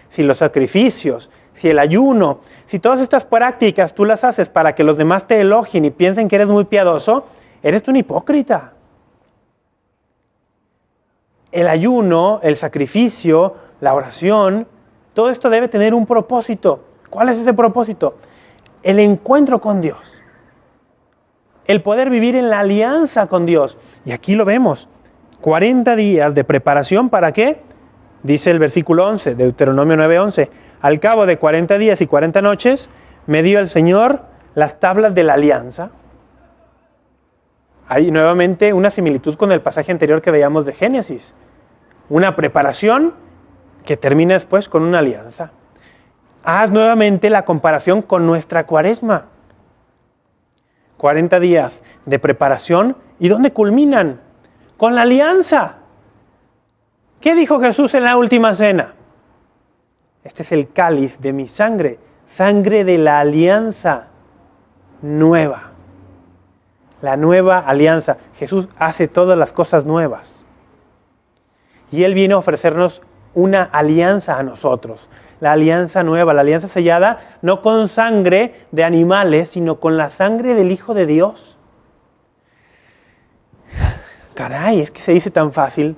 Si los sacrificios, si el ayuno, si todas estas prácticas tú las haces para que los demás te elogien y piensen que eres muy piadoso, eres tú un hipócrita. El ayuno, el sacrificio, la oración, todo esto debe tener un propósito. ¿Cuál es ese propósito? El encuentro con Dios. El poder vivir en la alianza con Dios. Y aquí lo vemos. 40 días de preparación, ¿para qué? Dice el versículo 11, Deuteronomio 9:11. Al cabo de 40 días y 40 noches, me dio el Señor las tablas de la alianza. Hay nuevamente una similitud con el pasaje anterior que veíamos de Génesis. Una preparación que termina después con una alianza. Haz nuevamente la comparación con nuestra Cuaresma. 40 días de preparación. ¿Y dónde culminan? Con la alianza. ¿Qué dijo Jesús en la última cena? Este es el cáliz de mi sangre, sangre de la alianza nueva. La nueva alianza. Jesús hace todas las cosas nuevas. Y Él viene a ofrecernos una alianza a nosotros. La alianza nueva, la alianza sellada, no con sangre de animales, sino con la sangre del Hijo de Dios. Caray, es que se dice tan fácil.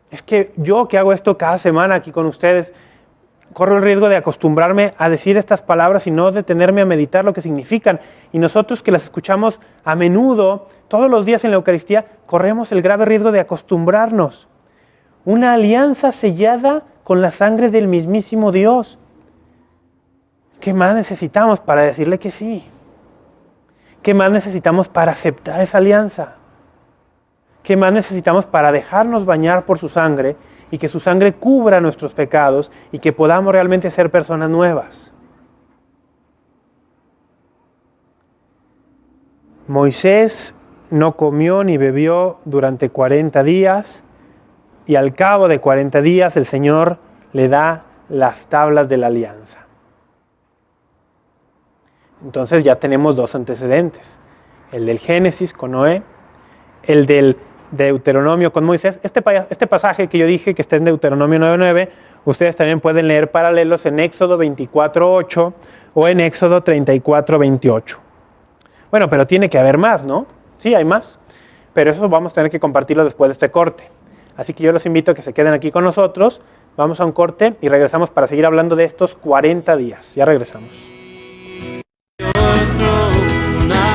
Es que yo que hago esto cada semana aquí con ustedes, corro el riesgo de acostumbrarme a decir estas palabras y no detenerme a meditar lo que significan. Y nosotros que las escuchamos a menudo, todos los días en la Eucaristía, corremos el grave riesgo de acostumbrarnos. Una alianza sellada con la sangre del mismísimo Dios. ¿Qué más necesitamos para decirle que sí? ¿Qué más necesitamos para aceptar esa alianza? ¿Qué más necesitamos para dejarnos bañar por su sangre y que su sangre cubra nuestros pecados y que podamos realmente ser personas nuevas? Moisés no comió ni bebió durante 40 días y al cabo de 40 días el Señor le da las tablas de la alianza. Entonces ya tenemos dos antecedentes, el del Génesis con Noé, el del Deuteronomio con Moisés. Este pasaje que yo dije que está en Deuteronomio 9:9, ustedes también pueden leer paralelos en Éxodo 24:8 o en Éxodo 34:28. Bueno, pero tiene que haber más, ¿no? Sí, hay más, pero eso vamos a tener que compartirlo después de este corte. Así que yo los invito a que se queden aquí con nosotros, vamos a un corte y regresamos para seguir hablando de estos 40 días. Ya regresamos.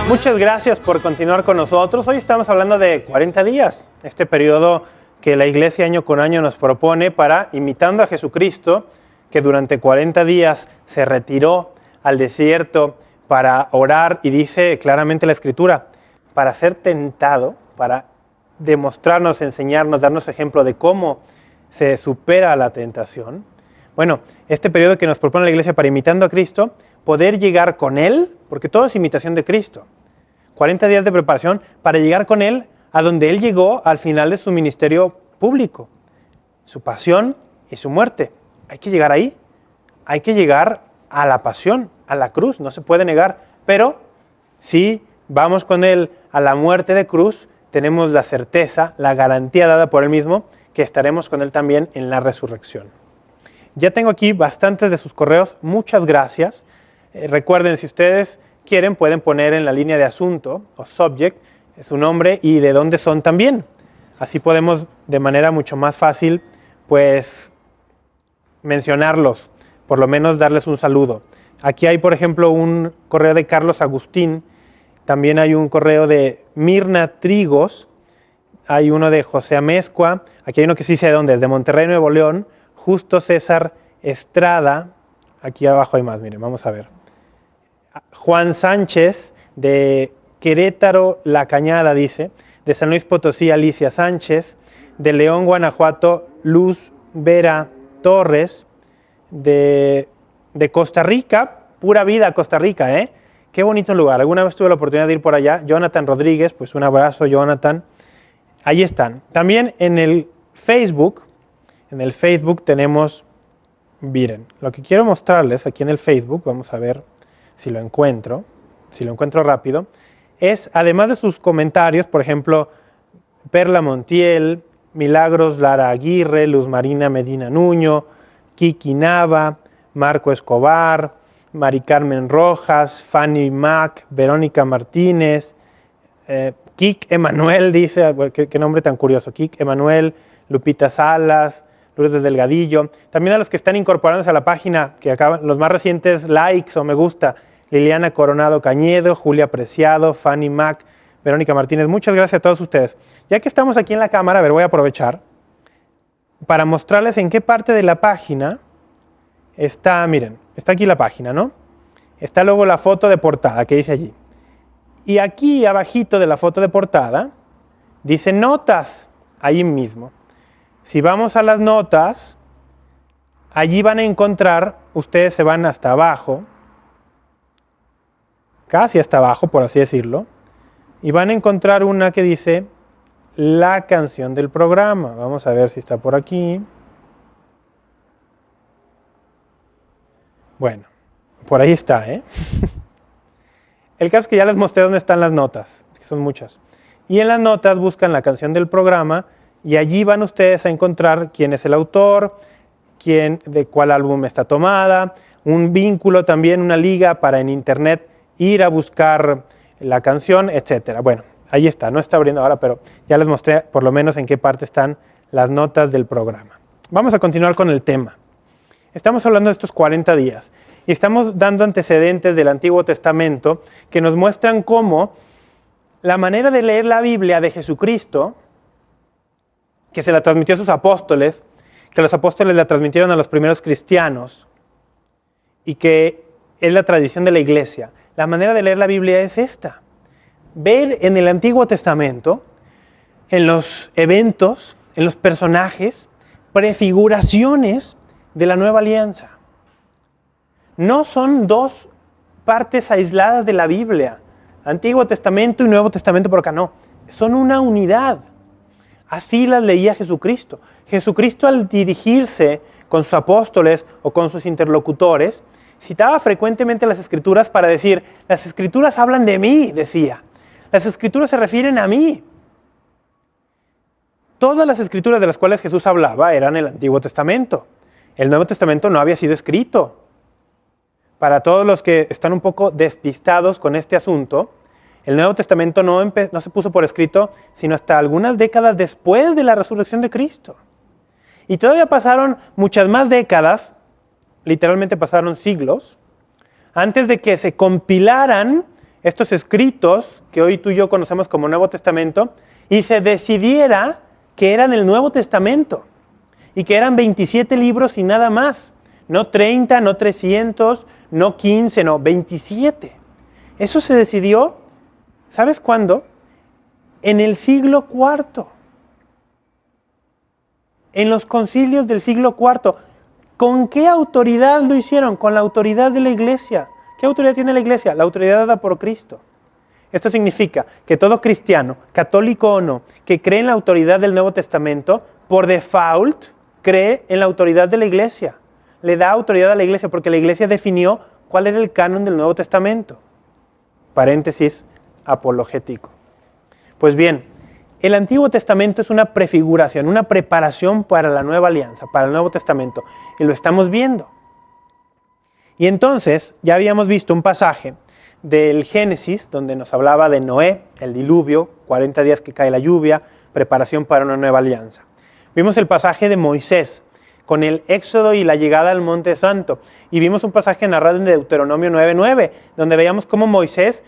Muchas gracias por continuar con nosotros. Hoy estamos hablando de 40 días, este periodo que la Iglesia año con año nos propone para, imitando a Jesucristo, que durante 40 días se retiró al desierto para orar, y dice claramente la Escritura, para ser tentado, para demostrarnos, enseñarnos, darnos ejemplo de cómo se supera la tentación. Bueno, este periodo que nos propone la Iglesia para, imitando a Cristo, poder llegar con Él, porque todo es imitación de Cristo. 40 días de preparación para llegar con Él a donde Él llegó al final de su ministerio público, su pasión y su muerte. Hay que llegar ahí, hay que llegar a la pasión, a la cruz, no se puede negar, pero si vamos con Él a la muerte de cruz, tenemos la certeza, la garantía dada por Él mismo, que estaremos con Él también en la resurrección. Ya tengo aquí bastantes de sus correos, muchas gracias. Recuerden, si ustedes quieren, pueden poner en la línea de asunto o subject su nombre y de dónde son también. Así podemos de manera mucho más fácil, pues, mencionarlos, por lo menos darles un saludo. Aquí hay, por ejemplo, un correo de Carlos Agustín, también hay un correo de Mirna Trigos, hay uno de José Amezcua, aquí hay uno que sí sé de dónde es, de Monterrey, Nuevo León, Justo César Estrada, aquí abajo hay más, miren, vamos a ver. Juan Sánchez, de Querétaro, La Cañada, dice, de San Luis Potosí, Alicia Sánchez, de León, Guanajuato, Luz Vera Torres, de Costa Rica, Pura Vida, Costa Rica, ¿eh? Qué bonito lugar, alguna vez tuve la oportunidad de ir por allá. Jonathan Rodríguez, pues un abrazo, Jonathan. Ahí están. También en el Facebook tenemos, miren, lo que quiero mostrarles aquí en el Facebook, vamos a ver si lo encuentro rápido, es, además de sus comentarios, por ejemplo, Perla Montiel, Milagros Lara Aguirre, Luz Marina Medina Nuño, Kiki Nava, Marco Escobar, Mari Carmen Rojas, Fanny Mac, Verónica Martínez, Kik Emanuel, dice, qué nombre tan curioso, Kik Emanuel, Lupita Salas, Lourdes Delgadillo, también a los que están incorporándose a la página, que acaban, los más recientes likes o me gusta, Liliana Coronado Cañedo, Julia Preciado, Fanny Mac, Verónica Martínez, muchas gracias a todos ustedes. Ya que estamos aquí en la cámara, a ver, voy a aprovechar para mostrarles en qué parte de la página está, miren, está aquí la página, ¿no? Está luego la foto de portada que dice allí. Y aquí abajito de la foto de portada dice notas, ahí mismo. Si vamos a las notas, allí van a encontrar, ustedes se van hasta abajo, casi hasta abajo, por así decirlo, y van a encontrar una que dice la canción del programa. Vamos a ver si está por aquí. Bueno, por ahí está, ¿eh? El caso es que ya les mostré dónde están las notas, que son muchas. Y en las notas buscan la canción del programa y allí van ustedes a encontrar quién es el autor, de cuál álbum está tomada, un vínculo también, una liga para en internet ir a buscar la canción, etcétera. Bueno, ahí está, no está abriendo ahora, pero ya les mostré por lo menos en qué parte están las notas del programa. Vamos a continuar con el tema. estamos hablando de estos 40 días y estamos dando antecedentes del Antiguo Testamento que nos muestran cómo la manera de leer la Biblia de Jesucristo, que se la transmitió a sus apóstoles, que los apóstoles la transmitieron a los primeros cristianos y que es la tradición de la iglesia. La manera de leer la Biblia es esta: ver en el Antiguo Testamento, en los eventos, en los personajes, prefiguraciones de la nueva alianza. No son dos partes aisladas de la Biblia, Antiguo Testamento y Nuevo Testamento por acá, no. Son una unidad. Así las leía Jesucristo. Jesucristo, al dirigirse con sus apóstoles o con sus interlocutores, citaba frecuentemente las Escrituras para decir: las Escrituras hablan de mí, decía. Las Escrituras se refieren a mí. Todas las Escrituras de las cuales Jesús hablaba eran el Antiguo Testamento. El Nuevo Testamento no había sido escrito. Para todos los que están un poco despistados con este asunto, el Nuevo Testamento no se puso por escrito sino hasta algunas décadas después de la resurrección de Cristo. Y todavía pasaron muchas más décadas, literalmente pasaron siglos, antes de que se compilaran estos escritos que hoy tú y yo conocemos como Nuevo Testamento y se decidiera que eran el Nuevo Testamento y que eran 27 libros y nada más. No 30, no 300, no 15, no 27. Eso se decidió, ¿sabes cuándo? En el siglo IV. En los concilios del siglo IV. ¿Con qué autoridad lo hicieron? Con la autoridad de la iglesia. ¿Qué autoridad tiene la iglesia? La autoridad dada por Cristo. Esto significa que todo cristiano, católico o no, que cree en la autoridad del Nuevo Testamento, por default, cree en la autoridad de la iglesia. Le da autoridad a la iglesia porque la iglesia definió cuál era el canon del Nuevo Testamento. Paréntesis apologético. Pues bien, el Antiguo Testamento es una prefiguración, una preparación para la nueva alianza, para el Nuevo Testamento. Y lo estamos viendo. Y entonces, ya habíamos visto un pasaje del Génesis, donde nos hablaba de Noé, el diluvio, 40 días que cae la lluvia, preparación para una nueva alianza. Vimos el pasaje de Moisés, con el éxodo y la llegada al Monte Santo. Y vimos un pasaje narrado en Deuteronomio 9:9, donde veíamos cómo Moisés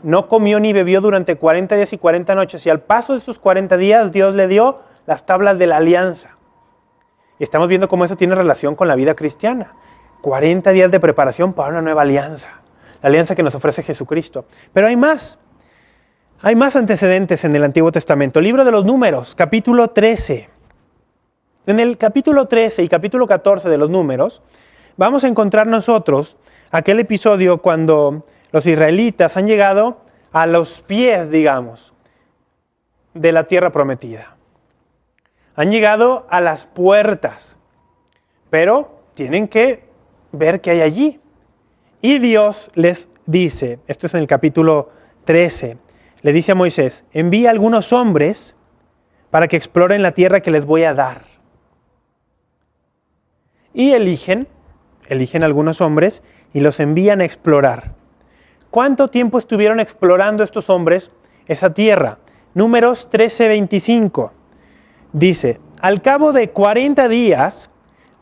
no comió ni bebió durante 40 días y 40 noches. Y al paso de estos 40 días, Dios le dio las tablas de la alianza. Y estamos viendo cómo eso tiene relación con la vida cristiana. 40 días de preparación para una nueva alianza. La alianza que nos ofrece Jesucristo. Pero hay más. Hay más antecedentes en el Antiguo Testamento. Libro de los Números, capítulo 13. En el capítulo 13 y capítulo 14 de los Números, vamos a encontrar nosotros aquel episodio cuando los israelitas han llegado a los pies, digamos, de la tierra prometida. Han llegado a las puertas, pero tienen que ver qué hay allí. Y Dios les dice, esto es en el capítulo 13, le dice a Moisés: envía algunos hombres para que exploren la tierra que les voy a dar. Y eligen algunos hombres y los envían a explorar. ¿Cuánto tiempo estuvieron explorando estos hombres esa tierra? Números 13:25 dice: al cabo de 40 días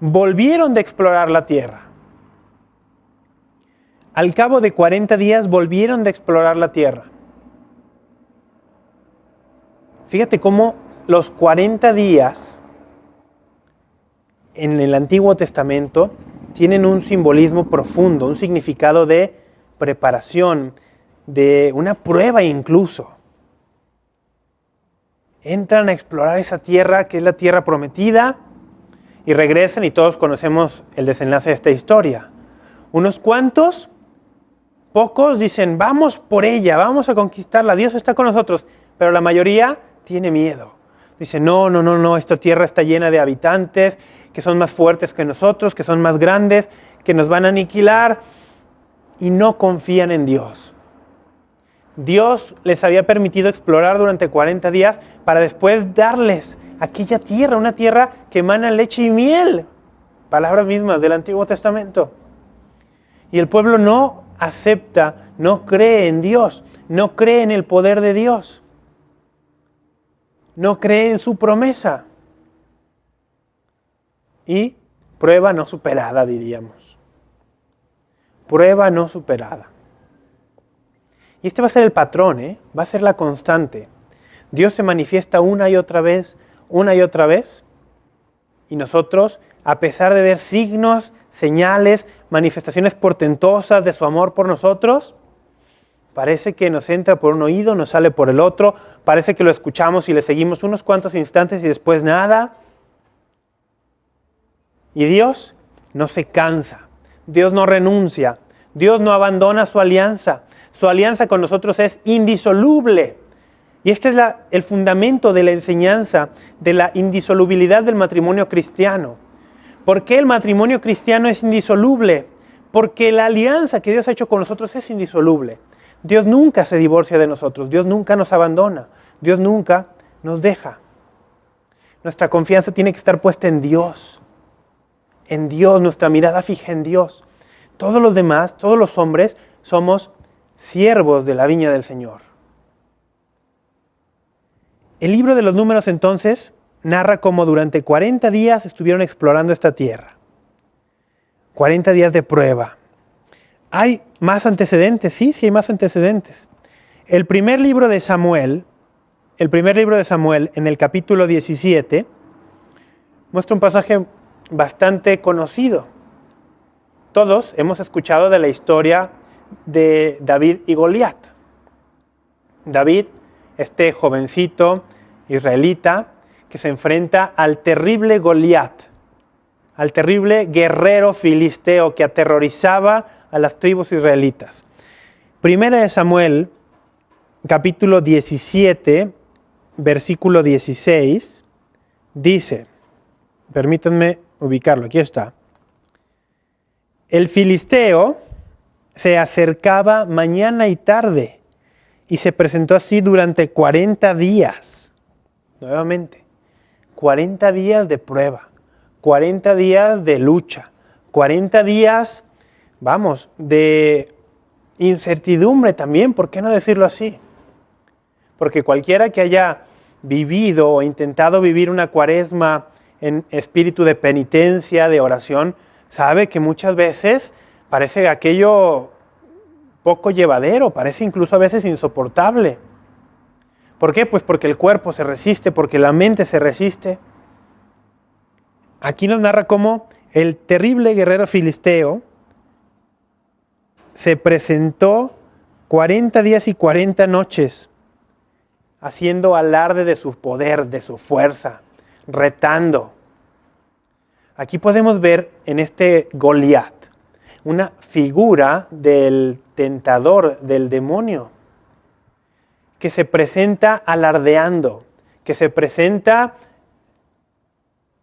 volvieron de explorar la tierra. Al cabo de 40 días volvieron de explorar la tierra. Fíjate cómo los 40 días en el Antiguo Testamento tienen un simbolismo profundo, un significado de preparación, de una prueba incluso. Entran a explorar esa tierra que es la tierra prometida y regresan, y todos conocemos el desenlace de esta historia. Unos cuantos, pocos dicen: vamos por ella, vamos a conquistarla, Dios está con nosotros, pero la mayoría tiene miedo. Dice: no, esta tierra está llena de habitantes que son más fuertes que nosotros, que son más grandes, que nos van a aniquilar, y no confían en Dios. Dios les había permitido explorar durante 40 días para después darles aquella tierra, una tierra que emana leche y miel, palabras mismas del Antiguo Testamento. Y el pueblo no acepta, no cree en Dios, no cree en el poder de Dios, no cree en su promesa. Y Prueba no superada, diríamos. Prueba no superada. Y este va a ser el patrón, va a ser la constante. Dios se manifiesta una y otra vez, y nosotros, a pesar de ver signos, señales, manifestaciones portentosas de su amor por nosotros, parece que nos entra por un oído, nos sale por el otro, parece que lo escuchamos y le seguimos unos cuantos instantes y después nada. Y Dios no se cansa, Dios no renuncia, Dios no abandona su alianza. Su alianza con nosotros es indisoluble. Y este es el fundamento de la enseñanza de la indisolubilidad del matrimonio cristiano. ¿Por qué el matrimonio cristiano es indisoluble? Porque la alianza que Dios ha hecho con nosotros es indisoluble. Dios nunca se divorcia de nosotros, Dios nunca nos abandona, Dios nunca nos deja. Nuestra confianza tiene que estar puesta en Dios, nuestra mirada fija en Dios. Todos los demás, todos los hombres, somos siervos de la viña del Señor. El libro de los Números entonces narra cómo durante 40 días estuvieron explorando esta tierra. 40 días de prueba. ¿Hay más antecedentes? Sí hay más antecedentes. El primer libro de Samuel, en el capítulo 17, muestra un pasaje bastante conocido. Todos hemos escuchado de la historia de David y Goliat. David, este jovencito israelita que se enfrenta al terrible Goliat, al terrible guerrero filisteo que aterrorizaba a las tribus israelitas. Primera de Samuel, capítulo 17, versículo 16, dice, permítanme ubicarlo, aquí está. El filisteo se acercaba mañana y tarde y se presentó así durante 40 días. Nuevamente, 40 días de prueba, 40 días de lucha, 40 días, de incertidumbre también, ¿por qué no decirlo así? Porque cualquiera que haya vivido o intentado vivir una cuaresma en espíritu de penitencia, de oración, sabe que muchas veces parece aquello poco llevadero, parece incluso a veces insoportable. ¿Por qué? Pues porque el cuerpo se resiste, porque la mente se resiste. Aquí nos narra cómo el terrible guerrero filisteo se presentó 40 días y 40 noches haciendo alarde de su poder, de su fuerza, retando. Aquí podemos ver en este Goliat una figura del tentador, del demonio, que se presenta alardeando, que se presenta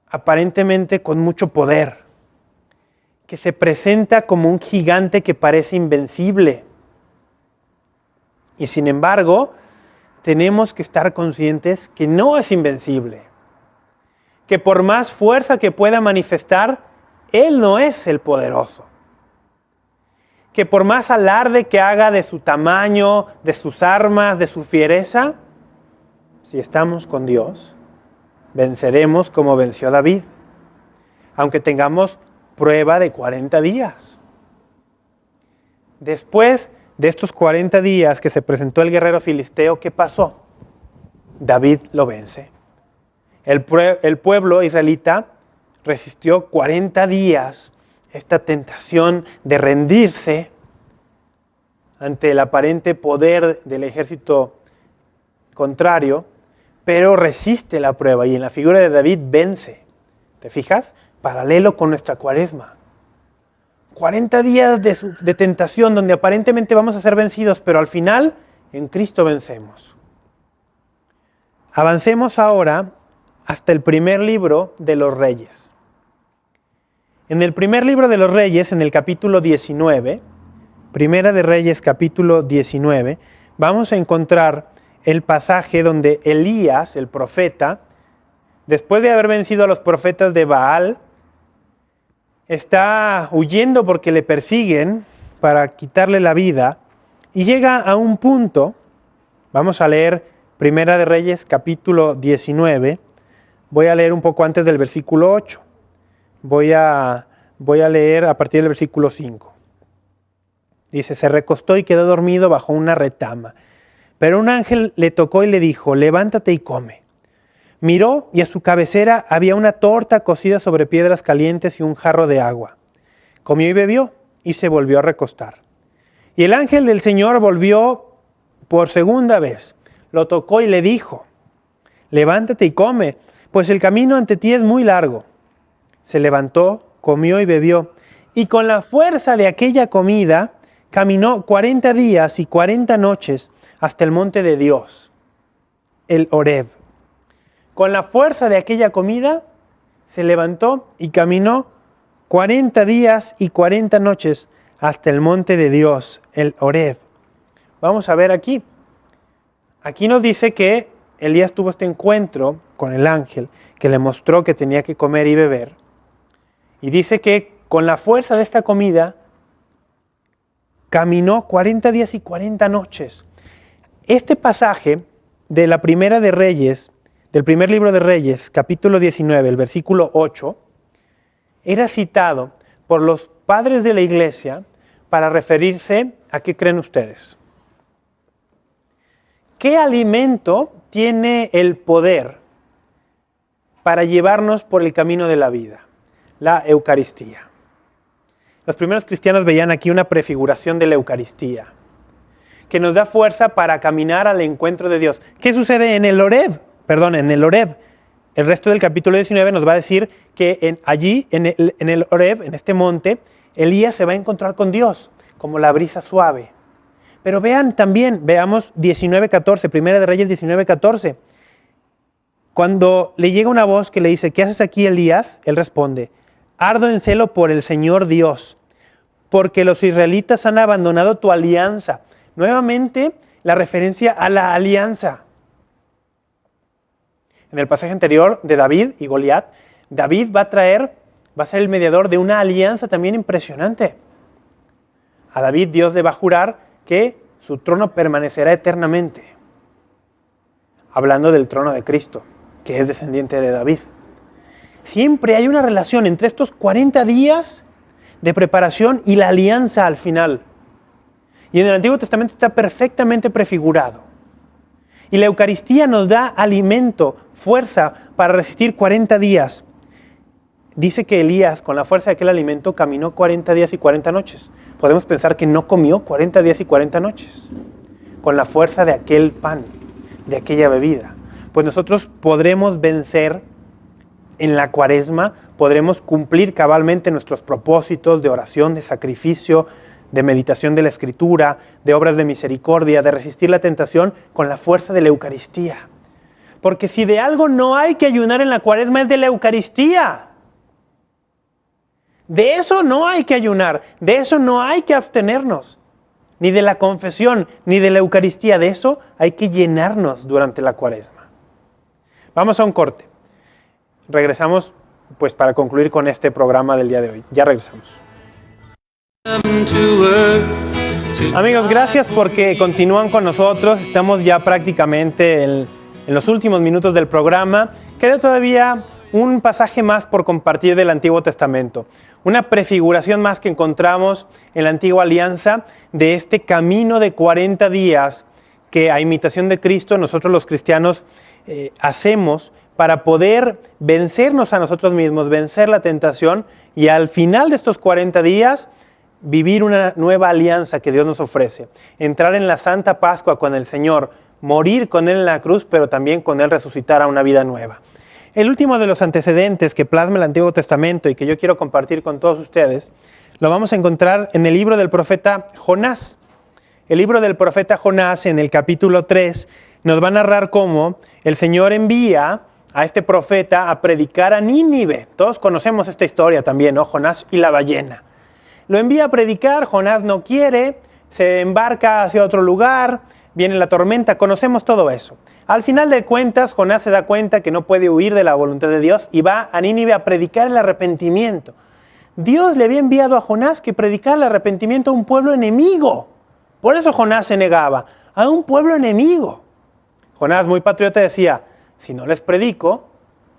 aparentemente con mucho poder, que se presenta como un gigante que parece invencible. Y sin embargo, tenemos que estar conscientes que no es invencible, que por más fuerza que pueda manifestar, Él no es el poderoso. Que por más alarde que haga de su tamaño, de sus armas, de su fiereza, si estamos con Dios, venceremos como venció David, aunque tengamos prueba de 40 días. Después de estos 40 días que se presentó el guerrero filisteo, ¿qué pasó? David lo vence. El pueblo israelita resistió 40 días esta tentación de rendirse ante el aparente poder del ejército contrario, pero resiste la prueba y en la figura de David vence. ¿Te fijas? Paralelo con nuestra cuaresma. 40 días de tentación donde aparentemente vamos a ser vencidos, pero al final en Cristo vencemos. Avancemos ahora hasta el primer libro de los Reyes. En el primer libro de los Reyes, en el capítulo 19, Primera de Reyes capítulo 19, vamos a encontrar el pasaje donde Elías, el profeta, después de haber vencido a los profetas de Baal, está huyendo porque le persiguen para quitarle la vida y llega a un punto, vamos a leer Primera de Reyes capítulo 19, voy a leer un poco antes del versículo 8. Voy a leer a partir del versículo 5. Dice, se recostó y quedó dormido bajo una retama. Pero un ángel le tocó y le dijo, levántate y come. Miró y a su cabecera había una torta cocida sobre piedras calientes y un jarro de agua. Comió y bebió y se volvió a recostar. Y el ángel del Señor volvió por segunda vez. Lo tocó y le dijo, levántate y come, pues el camino ante ti es muy largo. Se levantó, comió y bebió, y con la fuerza de aquella comida caminó 40 días y 40 noches hasta el monte de Dios, el Horeb. Con la fuerza de aquella comida se levantó y caminó 40 días y 40 noches hasta el monte de Dios, el Horeb. Vamos a ver aquí. Aquí nos dice que Elías tuvo este encuentro con el ángel que le mostró que tenía que comer y beber. Y dice que con la fuerza de esta comida caminó 40 días y 40 noches. Este pasaje de la Primera de Reyes, del primer libro de Reyes, capítulo 19, el versículo 8, era citado por los padres de la iglesia para referirse a ¿qué creen ustedes? ¿Qué alimento tiene el poder para llevarnos por el camino de la vida? La Eucaristía. Los primeros cristianos veían aquí una prefiguración de la Eucaristía, que nos da fuerza para caminar al encuentro de Dios. ¿Qué sucede en el Horeb? En el Horeb. El resto del capítulo 19 nos va a decir que allí, en el Horeb, en este monte, Elías se va a encontrar con Dios, como la brisa suave. Pero veamos 19:14, Primera de Reyes 19:14. Cuando le llega una voz que le dice, ¿qué haces aquí, Elías? Él responde, ardo en celo por el Señor Dios, porque los israelitas han abandonado tu alianza. Nuevamente, la referencia a la alianza. En el pasaje anterior de David y Goliat, David va a ser el mediador de una alianza también impresionante. A David Dios le va a jurar que su trono permanecerá eternamente. Hablando del trono de Cristo, que es descendiente de David. Siempre hay una relación entre estos 40 días de preparación y la alianza al final. Y en el Antiguo Testamento está perfectamente prefigurado. Y la Eucaristía nos da alimento, fuerza para resistir 40 días. Dice que Elías, con la fuerza de aquel alimento, caminó 40 días y 40 noches. Podemos pensar que no comió 40 días y 40 noches. Con la fuerza de aquel pan, de aquella bebida. Pues nosotros podremos vencer en la Cuaresma, podremos cumplir cabalmente nuestros propósitos de oración, de sacrificio, de meditación de la Escritura, de obras de misericordia, de resistir la tentación con la fuerza de la Eucaristía. Porque si de algo no hay que ayunar en la Cuaresma es de la Eucaristía. De eso no hay que ayunar, de eso no hay que abstenernos. Ni de la confesión, ni de la Eucaristía, de eso hay que llenarnos durante la Cuaresma. Vamos a un corte. Regresamos pues para concluir con este programa del día de hoy. Ya regresamos. Amigos, gracias porque continúan con nosotros. Estamos ya prácticamente en los últimos minutos del programa. Queda todavía un pasaje más por compartir del Antiguo Testamento. Una prefiguración más que encontramos en la Antigua Alianza de este camino de 40 días que a imitación de Cristo nosotros los cristianos hacemos para poder vencernos a nosotros mismos, vencer la tentación y al final de estos 40 días vivir una nueva alianza que Dios nos ofrece. Entrar en la Santa Pascua con el Señor, morir con Él en la cruz, pero también con Él resucitar a una vida nueva. El último de los antecedentes que plasma el Antiguo Testamento y que yo quiero compartir con todos ustedes, lo vamos a encontrar en el libro del profeta Jonás. El libro del profeta Jonás, en el capítulo 3, nos va a narrar cómo el Señor envía a este profeta a predicar a Nínive. Todos conocemos esta historia también, ¿no? Jonás y la ballena. Lo envía a predicar, Jonás no quiere, se embarca hacia otro lugar, viene la tormenta, conocemos todo eso. Al final de cuentas, Jonás se da cuenta que no puede huir de la voluntad de Dios y va a Nínive a predicar el arrepentimiento. Dios le había enviado a Jonás que predicara el arrepentimiento a un pueblo enemigo. Por eso Jonás se negaba, a un pueblo enemigo. Jonás, muy patriota, decía, si no les predico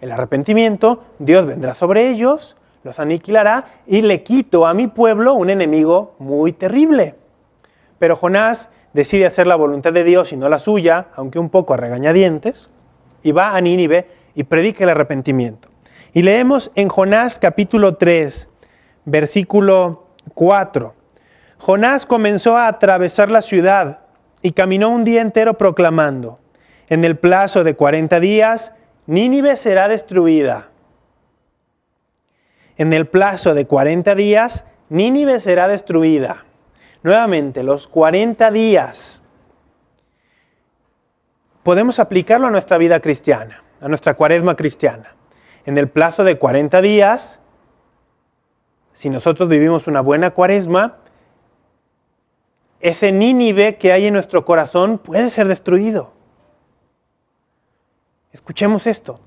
el arrepentimiento, Dios vendrá sobre ellos, los aniquilará y le quito a mi pueblo un enemigo muy terrible. Pero Jonás decide hacer la voluntad de Dios y no la suya, aunque un poco a regañadientes, y va a Nínive y predica el arrepentimiento. Y leemos en Jonás capítulo 3, versículo 4. Jonás comenzó a atravesar la ciudad y caminó un día entero proclamando: en el plazo de 40 días, Nínive será destruida. En el plazo de 40 días, Nínive será destruida. Nuevamente, los 40 días. Podemos aplicarlo a nuestra vida cristiana, a nuestra cuaresma cristiana. En el plazo de 40 días, si nosotros vivimos una buena cuaresma, ese Nínive que hay en nuestro corazón puede ser destruido. Escuchemos esto.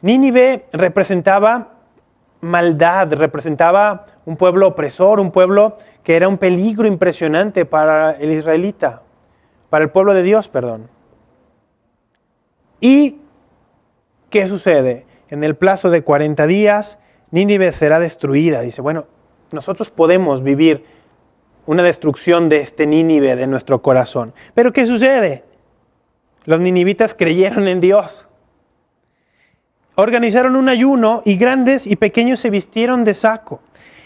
Nínive representaba maldad, representaba un pueblo opresor, un pueblo que era un peligro impresionante para el israelita, para el pueblo de Dios, perdón. ¿Y qué sucede? En el plazo de 40 días, Nínive será destruida. Dice, bueno, nosotros podemos vivir una destrucción de este Nínive de nuestro corazón. ¿Pero qué sucede? Los ninivitas creyeron en Dios. Organizaron un ayuno y grandes y pequeños se vistieron de saco.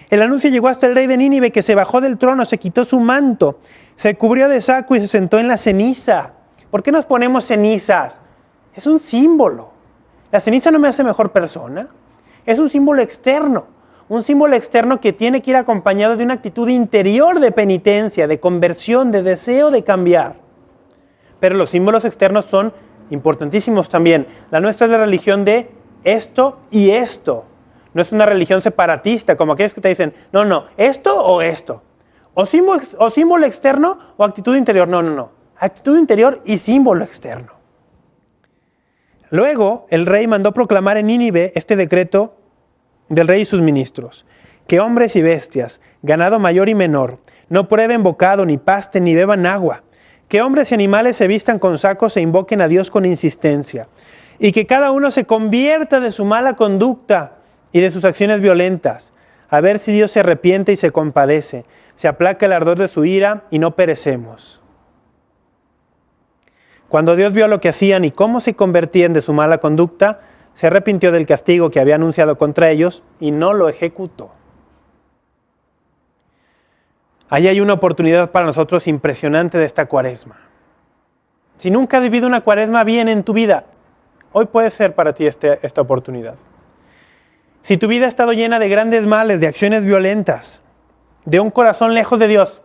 El anuncio llegó hasta el rey de Nínive, que se bajó del trono, se quitó su manto, se cubrió de saco y se sentó en la ceniza. ¿Por qué nos ponemos cenizas? Es un símbolo. La ceniza no me hace mejor persona. Es un símbolo externo. Un símbolo externo que tiene que ir acompañado de una actitud interior de penitencia, de conversión, de deseo de cambiar. Pero los símbolos externos son importantísimos también. La nuestra es la religión de esto y esto. No es una religión separatista, como aquellos que te dicen, no, esto o esto. O símbolo externo o actitud interior. No. Actitud interior y símbolo externo. Luego, el rey mandó proclamar en Nínive este decreto del rey y sus ministros: que hombres y bestias, ganado mayor y menor, no prueben bocado, ni pasten, ni beban agua. Que hombres y animales se vistan con sacos e invoquen a Dios con insistencia. Y que cada uno se convierta de su mala conducta y de sus acciones violentas, a ver si Dios se arrepiente y se compadece, se aplaca el ardor de su ira y no perecemos. Cuando Dios vio lo que hacían y cómo se convertían de su mala conducta, se arrepintió del castigo que había anunciado contra ellos y no lo ejecutó. Ahí hay una oportunidad para nosotros impresionante de esta cuaresma. Si nunca has vivido una cuaresma bien en tu vida, hoy puede ser para ti esta oportunidad. Si tu vida ha estado llena de grandes males, de acciones violentas, de un corazón lejos de Dios,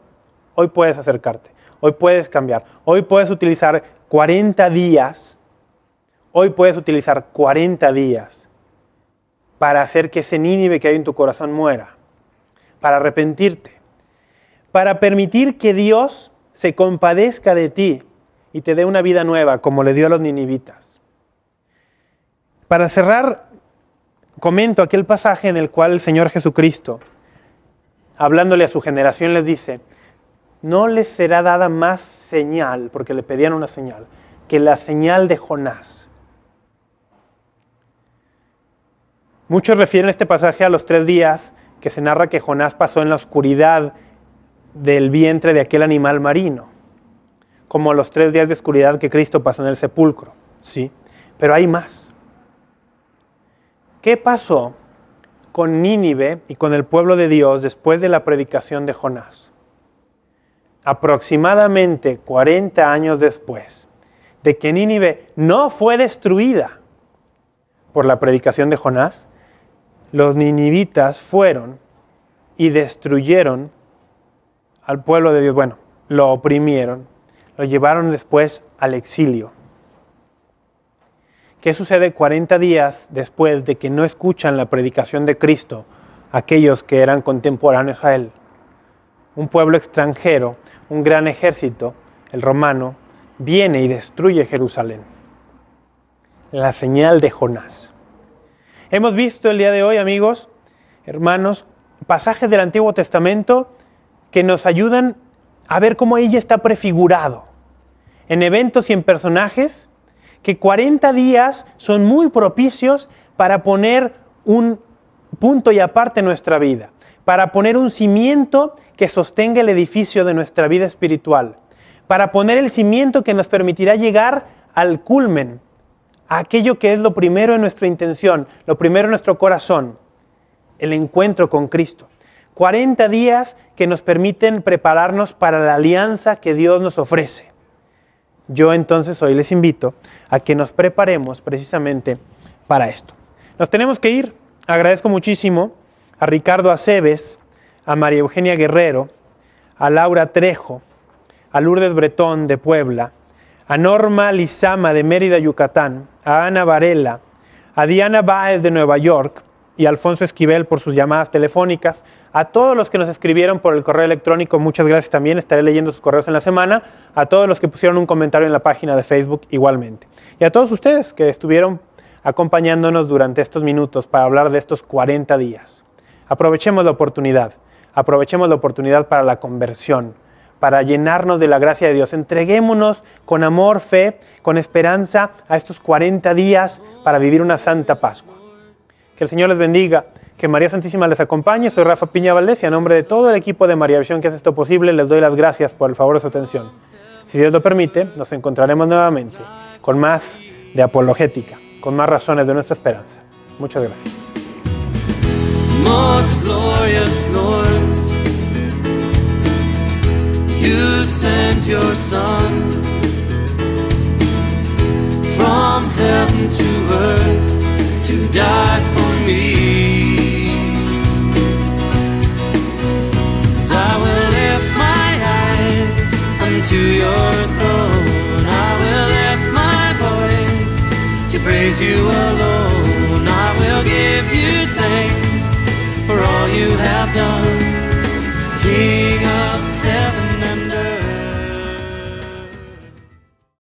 hoy puedes acercarte, hoy puedes cambiar, hoy puedes utilizar 40 días, para hacer que ese Nínive que hay en tu corazón muera, para arrepentirte, para permitir que Dios se compadezca de ti y te dé una vida nueva, como le dio a los ninivitas. Para cerrar, comento aquel pasaje en el cual el Señor Jesucristo, hablándole a su generación, les dice: no les será dada más señal, porque le pedían una señal, que la señal de Jonás. Muchos refieren este pasaje a los 3 días que se narra que Jonás pasó en la oscuridad del vientre de aquel animal marino, como los 3 días de oscuridad que Cristo pasó en el sepulcro, ¿sí? Pero hay más. ¿Qué pasó con Nínive y con el pueblo de Dios después de la predicación de Jonás? Aproximadamente 40 años después de que Nínive no fue destruida por la predicación de Jonás, los ninivitas fueron y destruyeron al pueblo de Dios. Bueno, lo oprimieron, lo llevaron después al exilio. ¿Qué sucede 40 días después de que no escuchan la predicación de Cristo aquellos que eran contemporáneos a Él? Un pueblo extranjero, un gran ejército, el romano, viene y destruye Jerusalén. La señal de Jonás. Hemos visto el día de hoy, amigos, hermanos, pasajes del Antiguo Testamento que nos ayudan a ver cómo ella está prefigurado en eventos y en personajes, que 40 días son muy propicios para poner un punto y aparte en nuestra vida, para poner un cimiento que sostenga el edificio de nuestra vida espiritual, para poner el cimiento que nos permitirá llegar al culmen, a aquello que es lo primero en nuestra intención, lo primero en nuestro corazón, el encuentro con Cristo. 40 días que nos permiten prepararnos para la alianza que Dios nos ofrece. Yo entonces hoy les invito a que nos preparemos precisamente para esto. Nos tenemos que ir. Agradezco muchísimo a Ricardo Aceves, a María Eugenia Guerrero, a Laura Trejo, a Lourdes Bretón de Puebla, a Norma Lizama de Mérida, Yucatán, a Ana Varela, a Diana Báez de Nueva York y a Alfonso Esquivel por sus llamadas telefónicas, a todos los que nos escribieron por el correo electrónico, muchas gracias también, estaré leyendo sus correos en la semana, a todos los que pusieron un comentario en la página de Facebook igualmente, y a todos ustedes que estuvieron acompañándonos durante estos minutos para hablar de estos 40 días. Aprovechemos la oportunidad para la conversión, para llenarnos de la gracia de Dios. Entreguémonos con amor, fe, con esperanza a estos 40 días para vivir una santa Pascua. Que el Señor les bendiga, que María Santísima les acompañe. Soy Rafa Piña Valdés y a nombre de todo el equipo de María Visión que hace esto posible, les doy las gracias por el favor de su atención. Si Dios lo permite, nos encontraremos nuevamente con más de apologética, con más razones de nuestra esperanza. Muchas gracias. Most glorious Lord, you sent your Son from heaven to earth to die for me. And I will lift my eyes unto your throne. I will lift my voice to praise you alone. I will give you thanks for all you have done, King.